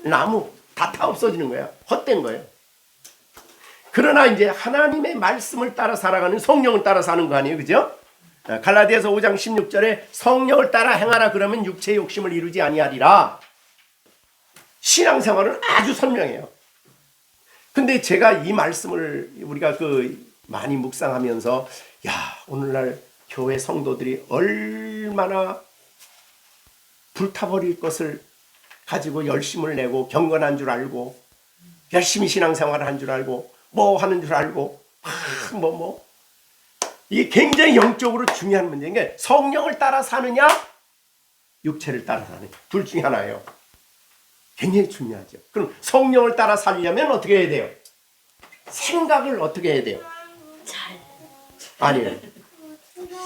나무 다 없어지는 거야. 헛된 거예요. 그러나 이제 하나님의 말씀을 따라 살아가는 성령을 따라 사는 거 아니에요? 그죠? 갈라디아서 5장 16절에 성령을 따라 행하라 그러면 육체의 욕심을 이루지 아니하리라. 신앙생활은 아주 선명해요. 근데 제가 이 말씀을 우리가 많이 묵상하면서 오늘날 교회 성도들이 얼마나 불타버릴 것을 가지고 열심을 내고 경건한 줄 알고 열심히 신앙생활을 한 줄 알고 뭐 하는 줄 알고 이게 굉장히 영적으로 중요한 문제인 게 성령을 따라 사느냐 육체를 따라 사느냐 둘 중에 하나예요. 굉장히 중요하죠. 그럼 성령을 따라 살려면 어떻게 해야 돼요? 생각을 어떻게 해야 돼요? 아니에요.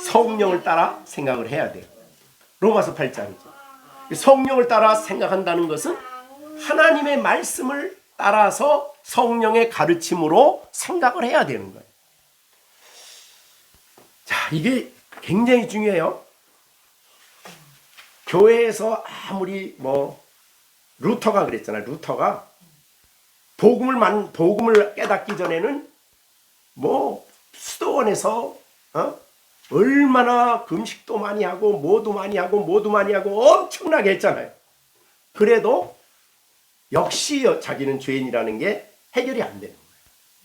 성령을 따라 생각을 해야 돼요. 로마서 8장이죠. 성령을 따라 생각한다는 것은 하나님의 말씀을 따라서 성령의 가르침으로 생각을 해야 되는 거예요. 자, 이게 굉장히 중요해요. 교회에서 아무리 루터가 그랬잖아요. 루터가 복음을 깨닫기 전에는 수도원에서 얼마나 금식도 많이 하고 뭐도 많이 하고 엄청나게 했잖아요. 그래도 역시 자기는 죄인이라는 게 해결이 안 되는 거예요.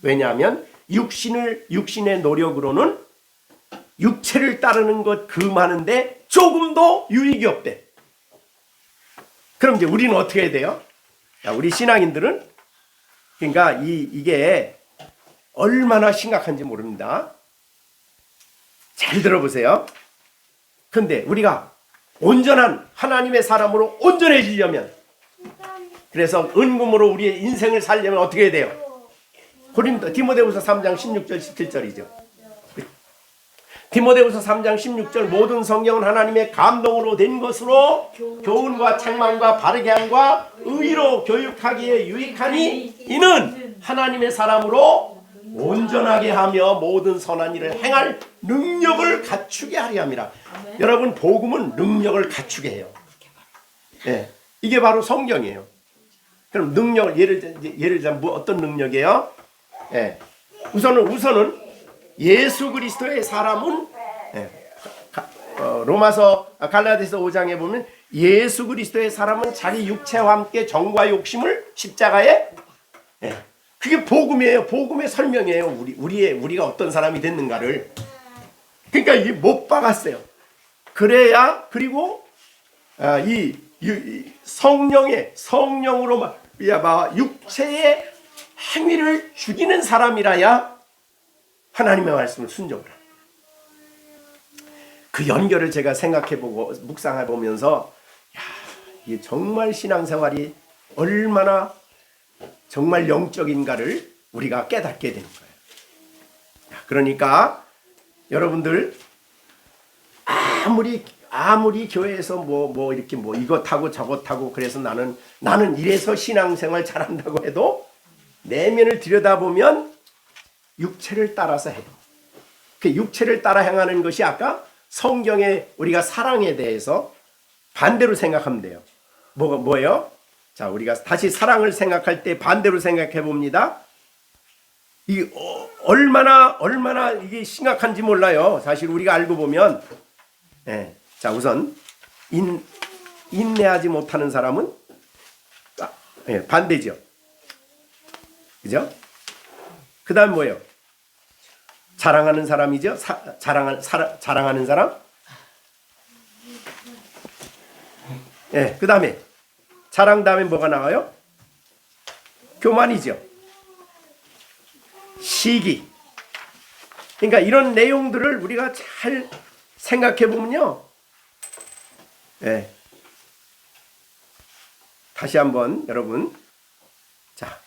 왜냐하면 육신의 노력으로는 육체를 따르는 것 그 많은데 조금도 유익이 없대. 그럼 이제 우리는 어떻게 해야 돼요? 자, 우리 신앙인들은 그러니까 이게 얼마나 심각한지 모릅니다. 잘 들어보세요. 근데 우리가 온전한 하나님의 사람으로 온전해지려면, 그래서 은금으로 우리의 인생을 살려면 어떻게 해야 돼요? 디모데후서 3장 16절 17절이죠. 디모데후서 3장 16절 모든 성경은 하나님의 감동으로 된 것으로 교훈과 책망과 바르게 함과 의로 교육하기에 유익하니 이는 하나님의 사람으로 온전하게 하며 모든 선한 일을 행할 능력을 갖추게 하려 함이라. 여러분, 복음은 능력을 갖추게 해요. 네, 이게 바로 성경이에요. 그럼 능력을 예를 들자면 어떤 능력이에요? 네, 우선은 예수 그리스도의 사람은 로마서 갈라디아서 5장에 보면 예수 그리스도의 사람은 자기 육체와 함께 정과 욕심을 십자가에, 그게 복음이에요. 복음의 설명이에요. 우리가 어떤 사람이 됐는가를. 그러니까 이게 못 박았어요. 그래야, 그리고 이 성령으로 말미암아 육체의 행위를 죽이는 사람이라야 하나님의 말씀을 순종을 합니다. 그 연결을 제가 생각해보고 묵상해보면서, 이게 정말 신앙생활이 얼마나 정말 영적인가를 우리가 깨닫게 되는 거예요. 그러니까 여러분들, 아무리 교회에서 이렇게 이것하고 저것하고 그래서 나는 이래서 신앙생활 잘한다고 해도 내면을 들여다보면 육체를 따라서 해요. 그 육체를 따라 행하는 것이 아까 성경에 우리가 사랑에 대해서 반대로 생각하면 돼요. 뭐예요? 자, 우리가 다시 사랑을 생각할 때 반대로 생각해 봅니다. 이 얼마나 이게 심각한지 몰라요. 사실 우리가 알고 보면, 자, 우선 인내하지 못하는 사람은 반대죠. 그죠? 그다음 뭐예요? 자랑하는 사람이죠. 자랑하는 사람. 그다음에 자랑 다음에 뭐가 나와요? 교만이죠. 시기. 그러니까 이런 내용들을 우리가 잘 생각해 보면요. 다시 한번 여러분, 자,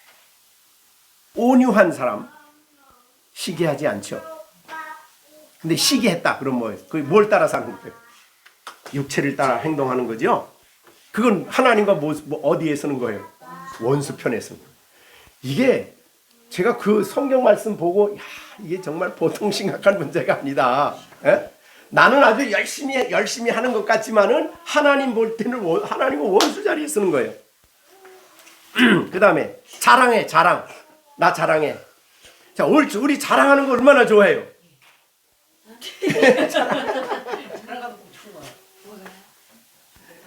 온유한 사람 시기하지 않죠. 근데 시기했다. 그럼 뭐예요? 그게 뭘 따라 사는 거예요? 육체를 따라 행동하는 거죠. 그건 하나님과 어디에 쓰는 거예요? 원수편에 쓰는 거예요. 이게 제가 그 성경 말씀 보고, 이게 정말 보통 심각한 문제가 아니다. 나는 아주 열심히 하는 것 같지만은 하나님 볼 때는 하나님은 원수 자리에 쓰는 거예요. 그 다음에 자랑해. 나 자랑해. 자, 우리 자랑하는 거 얼마나 좋아해요?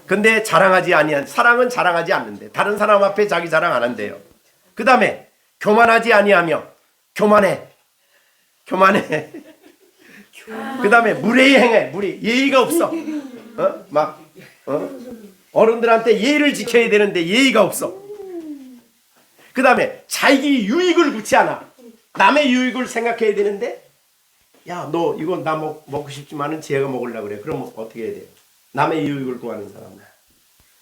근데 사랑은 자랑하지 않는데, 다른 사람 앞에 자기 자랑 안 한대요. 그 다음에 교만하지 아니하며, 교만해. 그 다음에 무례히 행해. 예의가 없어. 어른들한테 예의를 지켜야 되는데 예의가 없어. 그 다음에 자기 유익을 구치 않아. 남의 유익을 생각해야 되는데, 야, 너 이거 나 먹고 싶지만은 쟤가 먹으려고 그래. 그럼 어떻게 해야 돼요? 남의 유익을 구하는 사람은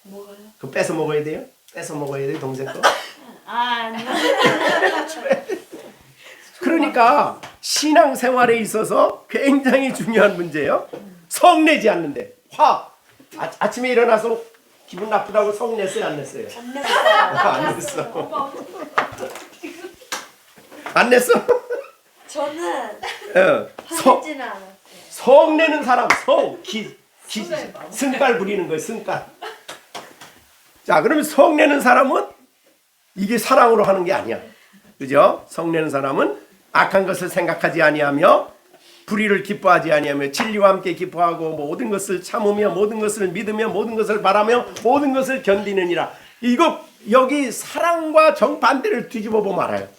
뭐가요? 그거 뺏어 먹어야 돼요? 뺏어 먹어야 돼요, 동생 거? 아니요. 그러니까 신앙생활에 있어서 굉장히 중요한 문제예요. 성내지 않는데. 아침에 일어나서 기분 나쁘다고 성냈어요, 안 냈어요? 안 냈어요. 안 냈어? 저는 화내지는 않았어요. 성내는 사람, 승깔 부리는 거예요, 승깔. 자, 그러면 성내는 사람은 이게 사랑으로 하는 게 아니야. 그죠? 성내는 사람은 악한 것을 생각하지 아니하며, 불의를 기뻐하지 아니하며, 진리와 함께 기뻐하고, 모든 것을 참으며, 모든 것을 믿으며, 모든 것을 바라며, 모든 것을 견디느니라. 여기 사랑과 정반대를 뒤집어 보면 알아요.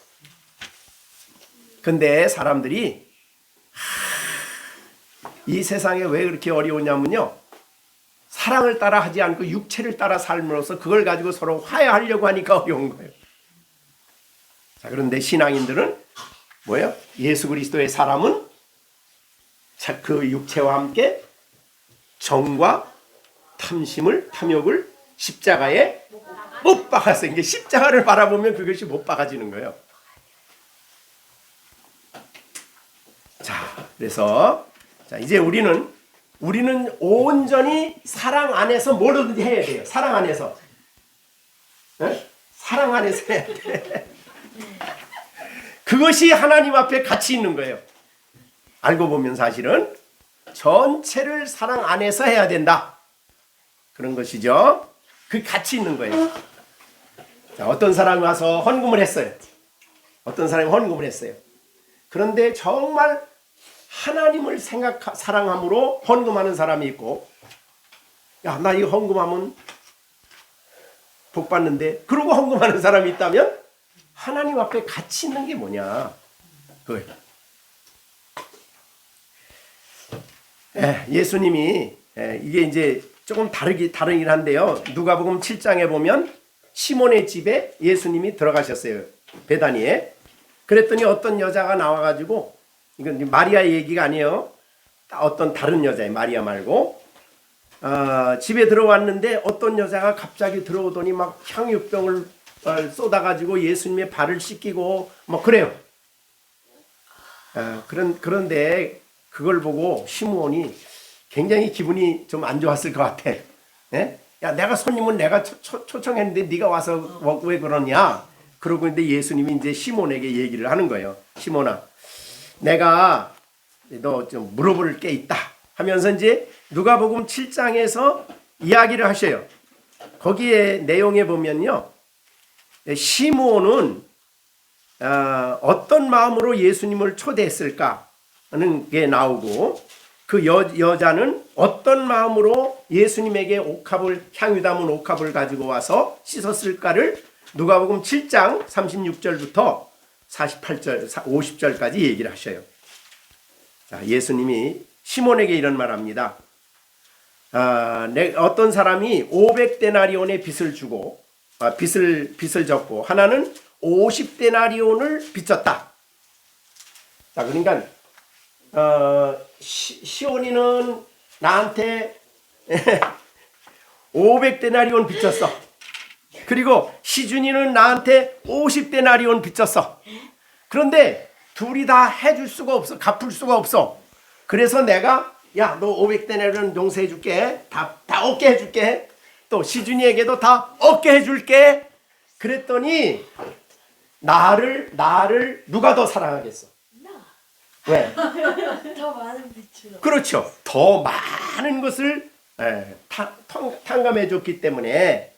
근데 사람들이 이 세상에 왜 그렇게 어려우냐면요, 사랑을 따라 하지 않고 육체를 따라 삶으로써 그걸 가지고 서로 화해하려고 하니까 어려운 거예요. 자, 그런데 신앙인들은 뭐예요? 예수 그리스도의 사람은 자, 그 육체와 함께 정과 탐심을, 탐욕을 십자가에 못 박았어요. 이게 십자가를 바라보면 그것이 못 박아지는 거예요. 자, 그래서 자, 이제 우리는 온전히 사랑 안에서 뭐든지 해야 돼요. 사랑 안에서. 네? 사랑 안에서 해야 돼. 그것이 하나님 앞에 가치 있는 거예요. 알고 보면 사실은 전체를 사랑 안에서 해야 된다. 그런 것이죠. 그 가치 있는 거예요. 자, 어떤 사람이 와서 헌금을 했어요. 어떤 사람이 헌금을 했어요. 그런데 정말 하나님을 사랑함으로 헌금하는 사람이 있고, 야, 나 이거 헌금하면 복 받는데, 그러고 헌금하는 사람이 있다면 하나님 앞에 가치 있는 게 뭐냐? 그거예요. 예수님이 이게 이제 조금 다르긴 한데요. 누가복음 7장에 보면 시몬의 집에 예수님이 들어가셨어요. 베다니에. 그랬더니 어떤 여자가 나와가지고, 이건 마리아 얘기가 아니에요. 어떤 다른 여자예요. 마리아 말고. 집에 들어왔는데 어떤 여자가 갑자기 들어오더니 막 향유병을 쏟아가지고 예수님의 발을 씻기고 뭐 그래요. 그런데 그걸 보고 시므온이 굉장히 기분이 좀 안 좋았을 것 같아. 예? 야, 내가 손님은 내가 초청했는데 네가 와서 왜 그러냐? 그러고 있는데 예수님이 이제 시몬에게 얘기를 하는 거예요. 시몬아, 내가 너 좀 물어볼 게 있다 하면서 이제 누가복음 7장에서 이야기를 하셔요. 거기에 내용에 보면요, 시몬은 어떤 마음으로 예수님을 초대했을까 하는 게 나오고, 그 여자는 어떤 마음으로 예수님에게 향유 담은 옥합을 가지고 와서 씻었을까를 누가복음 7장 36절부터 48절, 50절까지 얘기를 하셔요. 자, 예수님이 시몬에게 이런 말 합니다. 어떤 사람이 500데나리온의 빚을 주고, 빚을 졌고, 하나는 50데나리온을 빚졌다. 자, 그러니까, 시온이는 나한테 500데나리온 빚졌어. 그리고 시준이는 나한테 50데나리온 빚졌어. 그런데 둘이 다 해줄 수가 없어. 갚을 수가 없어. 그래서 내가, 야, 너 500데나리온 용서해 줄게. 다 얻게 해줄게. 또 시준이에게도 다 얻게 해줄게. 그랬더니 나를 누가 더 사랑하겠어? 왜? 더 많은 빛으로. 그렇죠. 더 많은 것을 탕감해 줬기 때문에,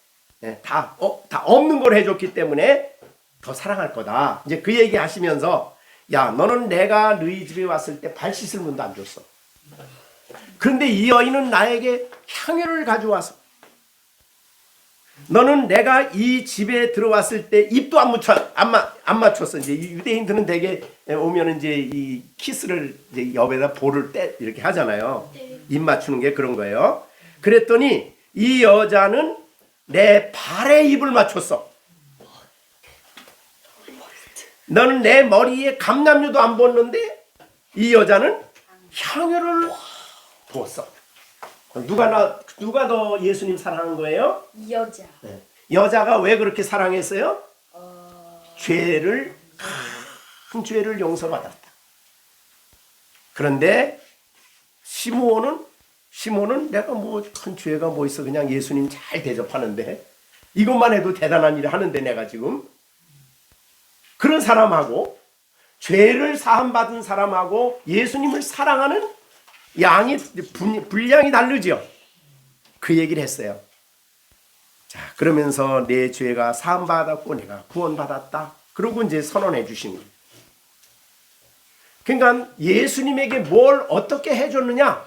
다 없는 걸 해줬기 때문에 더 사랑할 거다. 이제 그 얘기 하시면서, 야, 너는 내가 너희 집에 왔을 때 발 씻을 문도 안 줬어. 그런데 이 여인은 나에게 향유를 가져와서, 너는 내가 이 집에 들어왔을 때 입도 안 맞췄어. 이제 유대인들은 되게 오면 이제 이 키스를 이제 옆에다 볼을 이렇게 하잖아요. 입 맞추는 게 그런 거예요. 그랬더니 이 여자는 내 발에 입을 맞췄어. 너는 내 머리에 감람류도 안 부었는데 이 여자는 향유를 부었어. 누가 더 예수님 사랑한 거예요? 이 여자. 네. 여자가 왜 그렇게 사랑했어요? 큰 죄를 용서받았다. 그런데 시몬은 내가 뭐 큰 죄가 뭐 있어, 그냥 예수님 잘 대접하는데, 이것만 해도 대단한 일을 하는데 내가 지금 그런 사람하고, 죄를 사함받은 사람하고 예수님을 사랑하는 분량이 다르죠. 그 얘기를 했어요. 자, 그러면서 내 죄가 사함받았고 내가 구원받았다. 그러고 이제 선언해 주신 거예요. 그러니까 예수님에게 뭘 어떻게 해줬느냐?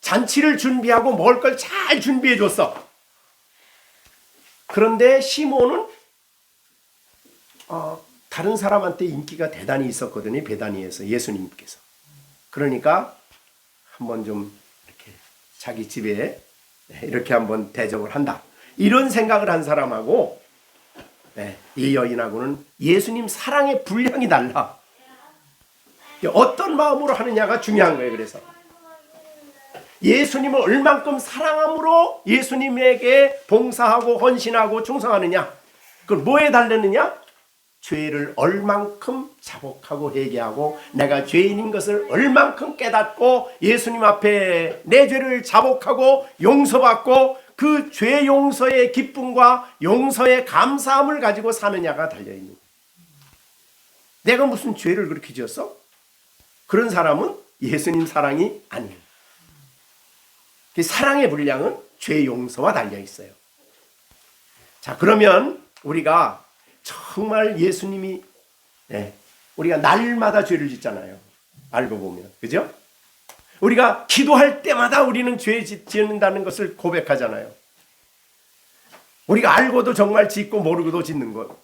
잔치를 준비하고 먹을 걸 잘 준비해 줬어. 그런데 시몬은 다른 사람한테 인기가 대단히 있었거든요. 베다니에서 예수님께서. 그러니까 한번 좀 이렇게 자기 집에 이렇게 한번 대접을 한다. 이런 생각을 한 사람하고 이 여인하고는 예수님 사랑의 분량이 달라. 어떤 마음으로 하느냐가 중요한 거예요. 그래서 예수님을 얼만큼 사랑함으로 예수님에게 봉사하고 헌신하고 충성하느냐, 그걸 뭐에 달렸느냐? 죄를 얼만큼 자복하고 회개하고 내가 죄인인 것을 얼만큼 깨닫고 예수님 앞에 내 죄를 자복하고 용서받고 그 죄 용서의 기쁨과 용서의 감사함을 가지고 사느냐가 달려있는 거예요. 내가 무슨 죄를 그렇게 지었어? 그런 사람은 예수님 사랑이 아니에요. 사랑의 분량은 죄 용서와 달려있어요. 자, 그러면 우리가 정말 예수님이 우리가 날마다 죄를 짓잖아요. 알고 보면. 그죠? 우리가 기도할 때마다 우리는 죄 짓는다는 것을 고백하잖아요. 우리가 알고도 정말 짓고 모르고도 짓는 것.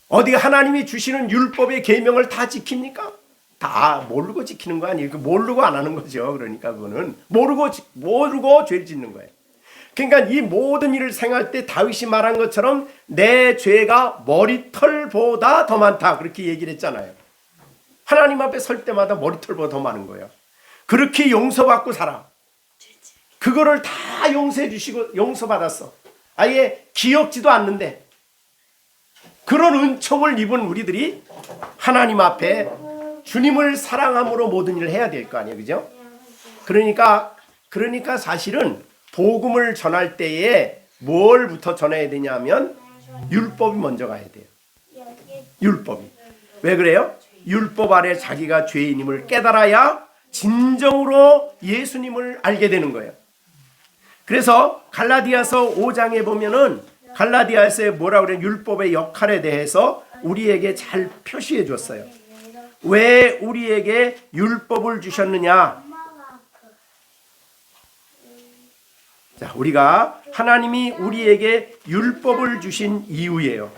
어디 하나님이 주시는 율법의 계명을 다 지킵니까? 다 모르고 지키는 거 아니에요. 모르고 안 하는 거죠. 그러니까 그거는 모르고 죄를 짓는 거예요. 그러니까 이 모든 일을 생각할 때 다윗이 말한 것처럼 내 죄가 머리털보다 더 많다. 그렇게 얘기를 했잖아요. 하나님 앞에 설 때마다 머리털보다 더 많은 거예요. 그렇게 용서받고 살아. 그거를 다 용서해 주시고 용서받았어. 아예 기억지도 않는데 그런 은총을 입은 우리들이 하나님 앞에 주님을 사랑함으로 모든 일을 해야 될 거 아니에요. 그죠? 그러니까 사실은 복음을 전할 때에 뭘부터 전해야 되냐면 율법이 먼저 가야 돼요. 율법이. 왜 그래요? 율법 아래 자기가 죄인임을 깨달아야 진정으로 예수님을 알게 되는 거예요. 그래서 갈라디아서 5장에 보면은 갈라디아서에 뭐라고 그래요? 율법의 역할에 대해서 우리에게 잘 표시해 줬어요. 왜 우리에게 율법을 주셨느냐? 자, 우리가 하나님이 우리에게 율법을 주신 이유예요.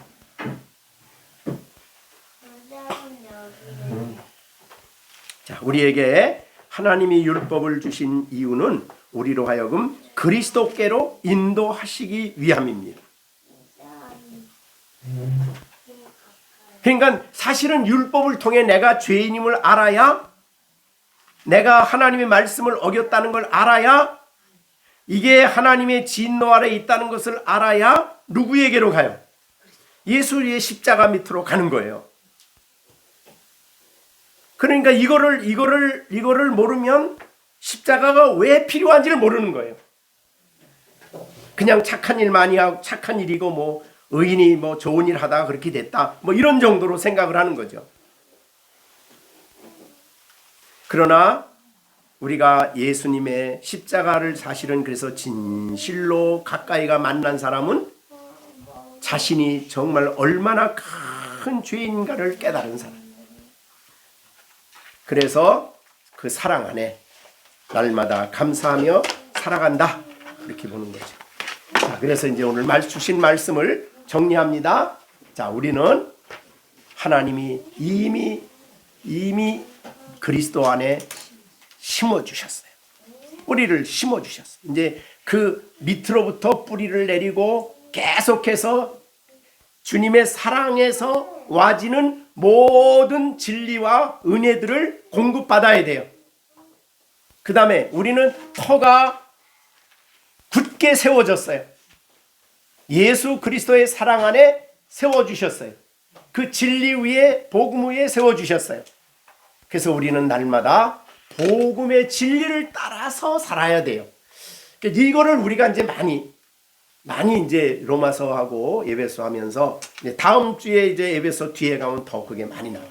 자, 우리에게 하나님이 율법을 주신 이유는 우리로 하여금 그리스도께로 인도하시기 위함입니다. 그러니까 사실은 율법을 통해 내가 죄인임을 알아야, 내가 하나님의 말씀을 어겼다는 걸 알아야, 이게 하나님의 진노 아래 있다는 것을 알아야 누구에게로 가요? 예수의 십자가 밑으로 가는 거예요. 그러니까 이거를 모르면 십자가가 왜 필요한지를 모르는 거예요. 그냥 착한 일 많이 하고 착한 일이고 뭐 의인이 뭐 좋은 일 하다가 그렇게 됐다 뭐 이런 정도로 생각을 하는 거죠. 그러나 우리가 예수님의 십자가를 사실은 그래서 진실로 가까이가 만난 사람은 자신이 정말 얼마나 큰 죄인가를 깨달은 사람. 그래서 그 사랑 안에 날마다 감사하며 살아간다. 이렇게 보는 거죠. 자, 그래서 이제 오늘 주신 말씀을 정리합니다. 자, 우리는 하나님이 이미 그리스도 안에 심어주셨어요. 뿌리를 심어주셨어요. 이제 그 밑으로부터 뿌리를 내리고 계속해서 주님의 사랑에서 와지는 모든 진리와 은혜들을 공급받아야 돼요. 그 다음에 우리는 터가 굳게 세워졌어요. 예수 그리스도의 사랑 안에 세워주셨어요. 그 진리 위에 복음 위에 세워주셨어요. 그래서 우리는 날마다 복음의 진리를 따라서 살아야 돼요. 그러니까 이거를 우리가 이제 많이 이제 로마서하고 에베소 하면서 이제 다음 주에 이제 에베소 뒤에 가면 더 그게 많이 나와요.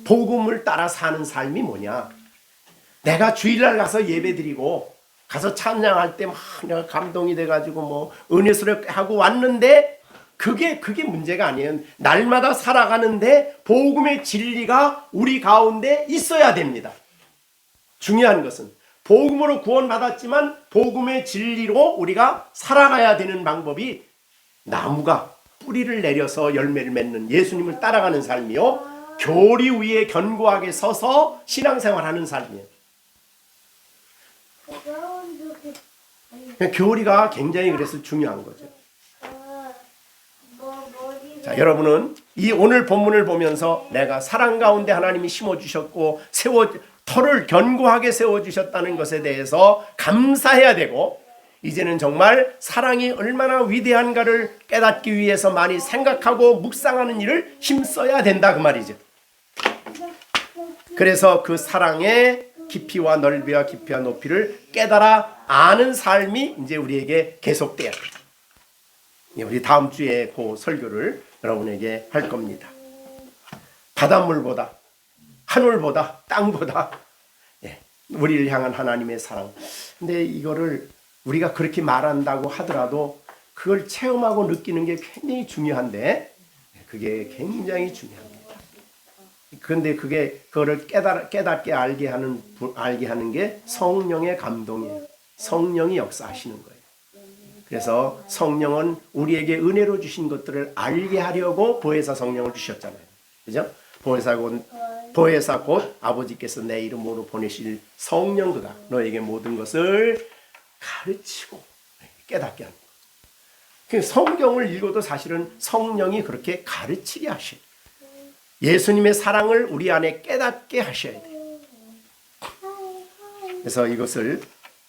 복음을 따라 사는 삶이 뭐냐? 내가 주일날 가서 예배드리고 가서 찬양할 때 막 내가 감동이 돼가지고 뭐 은혜스럽게 하고 왔는데 그게 문제가 아니에요. 날마다 살아가는데 복음의 진리가 우리 가운데 있어야 됩니다. 중요한 것은 복음으로 구원받았지만 복음의 진리로 우리가 살아가야 되는 방법이 나무가 뿌리를 내려서 열매를 맺는 예수님을 따라가는 삶이요, 교리 위에 견고하게 서서 신앙생활하는 삶이에요. 교리가 굉장히 그래서 중요한 거죠. 자, 여러분은 이 오늘 본문을 보면서 내가 사랑 가운데 하나님이 심어주셨고 터를 견고하게 세워주셨다는 것에 대해서 감사해야 되고, 이제는 정말 사랑이 얼마나 위대한가를 깨닫기 위해서 많이 생각하고 묵상하는 일을 힘써야 된다 그 말이죠. 그래서 그 사랑의 깊이와 넓이와 깊이와 높이를 깨달아 아는 삶이 이제 우리에게 계속돼야 돼요. 우리 다음 주에 그 설교를 여러분에게 할 겁니다. 바닷물보다, 하늘보다, 땅보다 우리를 향한 하나님의 사랑. 근데 이거를 우리가 그렇게 말한다고 하더라도 그걸 체험하고 느끼는 게 굉장히 중요한데, 그게 굉장히 중요합니다. 그런데 그거를 깨닫게 알게 하는 게 성령의 감동이에요. 성령이 역사하시는 거예요. 그래서 성령은 우리에게 은혜로 주신 것들을 알게 하려고 보혜사 성령을 주셨잖아요. 그죠? 보혜사 곧 아버지께서 내 이름으로 보내실 성령 그가 너에게 모든 것을 가르치고 깨닫게 합니다. 성경을 읽어도 사실은 성령이 그렇게 가르치게 하셔요. 예수님의 사랑을 우리 안에 깨닫게 하셔야 돼요. 그래서 이것을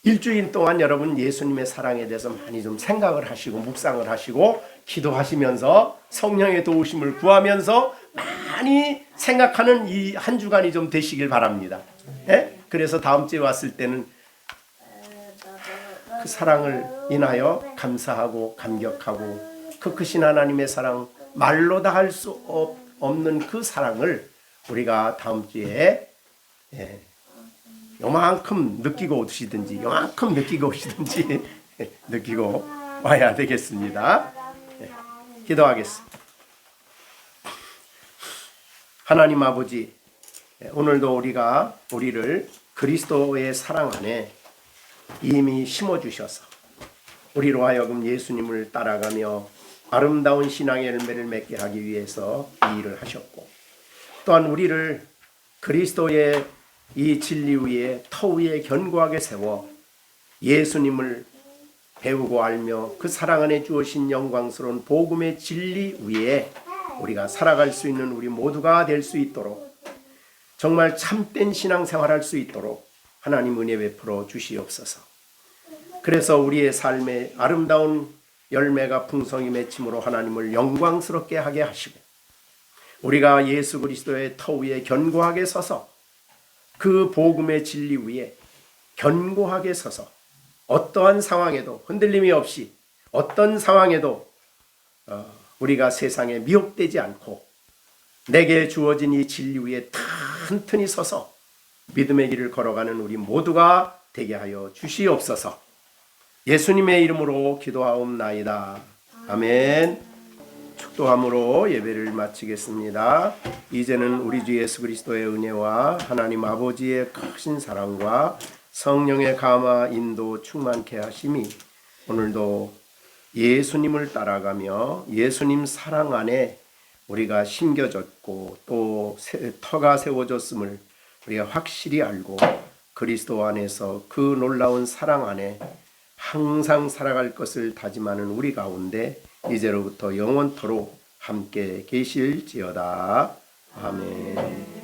일주일 동안 여러분 예수님의 사랑에 대해서 많이 좀 생각을 하시고 묵상을 하시고 기도하시면서 성령의 도우심을 구하면서 많이 생각하는 이 한 주간이 좀 되시길 바랍니다. 그래서 다음 주에 왔을 때는 그 사랑을 인하여 감사하고 감격하고 그 크신 하나님의 사랑, 말로 다 할 수 없는 그 사랑을 우리가 다음 주에 요만큼 느끼고 오시든지 요만큼 느끼고 오시든지 느끼고 와야 되겠습니다. 기도하겠습니다. 하나님 아버지, 오늘도 우리를 그리스도의 사랑 안에 이미 심어주셔서 우리로 하여금 예수님을 따라가며 아름다운 신앙의 열매를 맺게 하기 위해서 이 일을 하셨고, 또한 우리를 그리스도의 이 진리 위에 터 위에 견고하게 세워 예수님을 배우고 알며 그 사랑 안에 주어진 영광스러운 복음의 진리 위에 우리가 살아갈 수 있는 우리 모두가 될 수 있도록, 정말 참된 신앙생활할 수 있도록 하나님 은혜 베풀어 주시옵소서. 그래서 우리의 삶에 아름다운 열매가 풍성히 맺힘으로 하나님을 영광스럽게 하게 하시고, 우리가 예수 그리스도의 터 위에 견고하게 서서 그 복음의 진리 위에 견고하게 서서 어떠한 상황에도 흔들림이 없이 어떤 상황에도 우리가 세상에 미혹되지 않고 내게 주어진 이 진리 위에 튼튼히 서서 믿음의 길을 걸어가는 우리 모두가 되게 하여 주시옵소서. 예수님의 이름으로 기도하옵나이다. 아멘. 축도함으로 예배를 마치겠습니다. 이제는 우리 주 예수 그리스도의 은혜와 하나님 아버지의 크신 사랑과 성령의 감화 인도 충만케 하심이 오늘도 예수님을 따라가며 예수님 사랑 안에 우리가 심겨졌고 또 터가 세워졌음을 우리가 확실히 알고 그리스도 안에서 그 놀라운 사랑 안에 항상 살아갈 것을 다짐하는 우리 가운데 이제로부터 영원토록 함께 계실지어다. 아멘.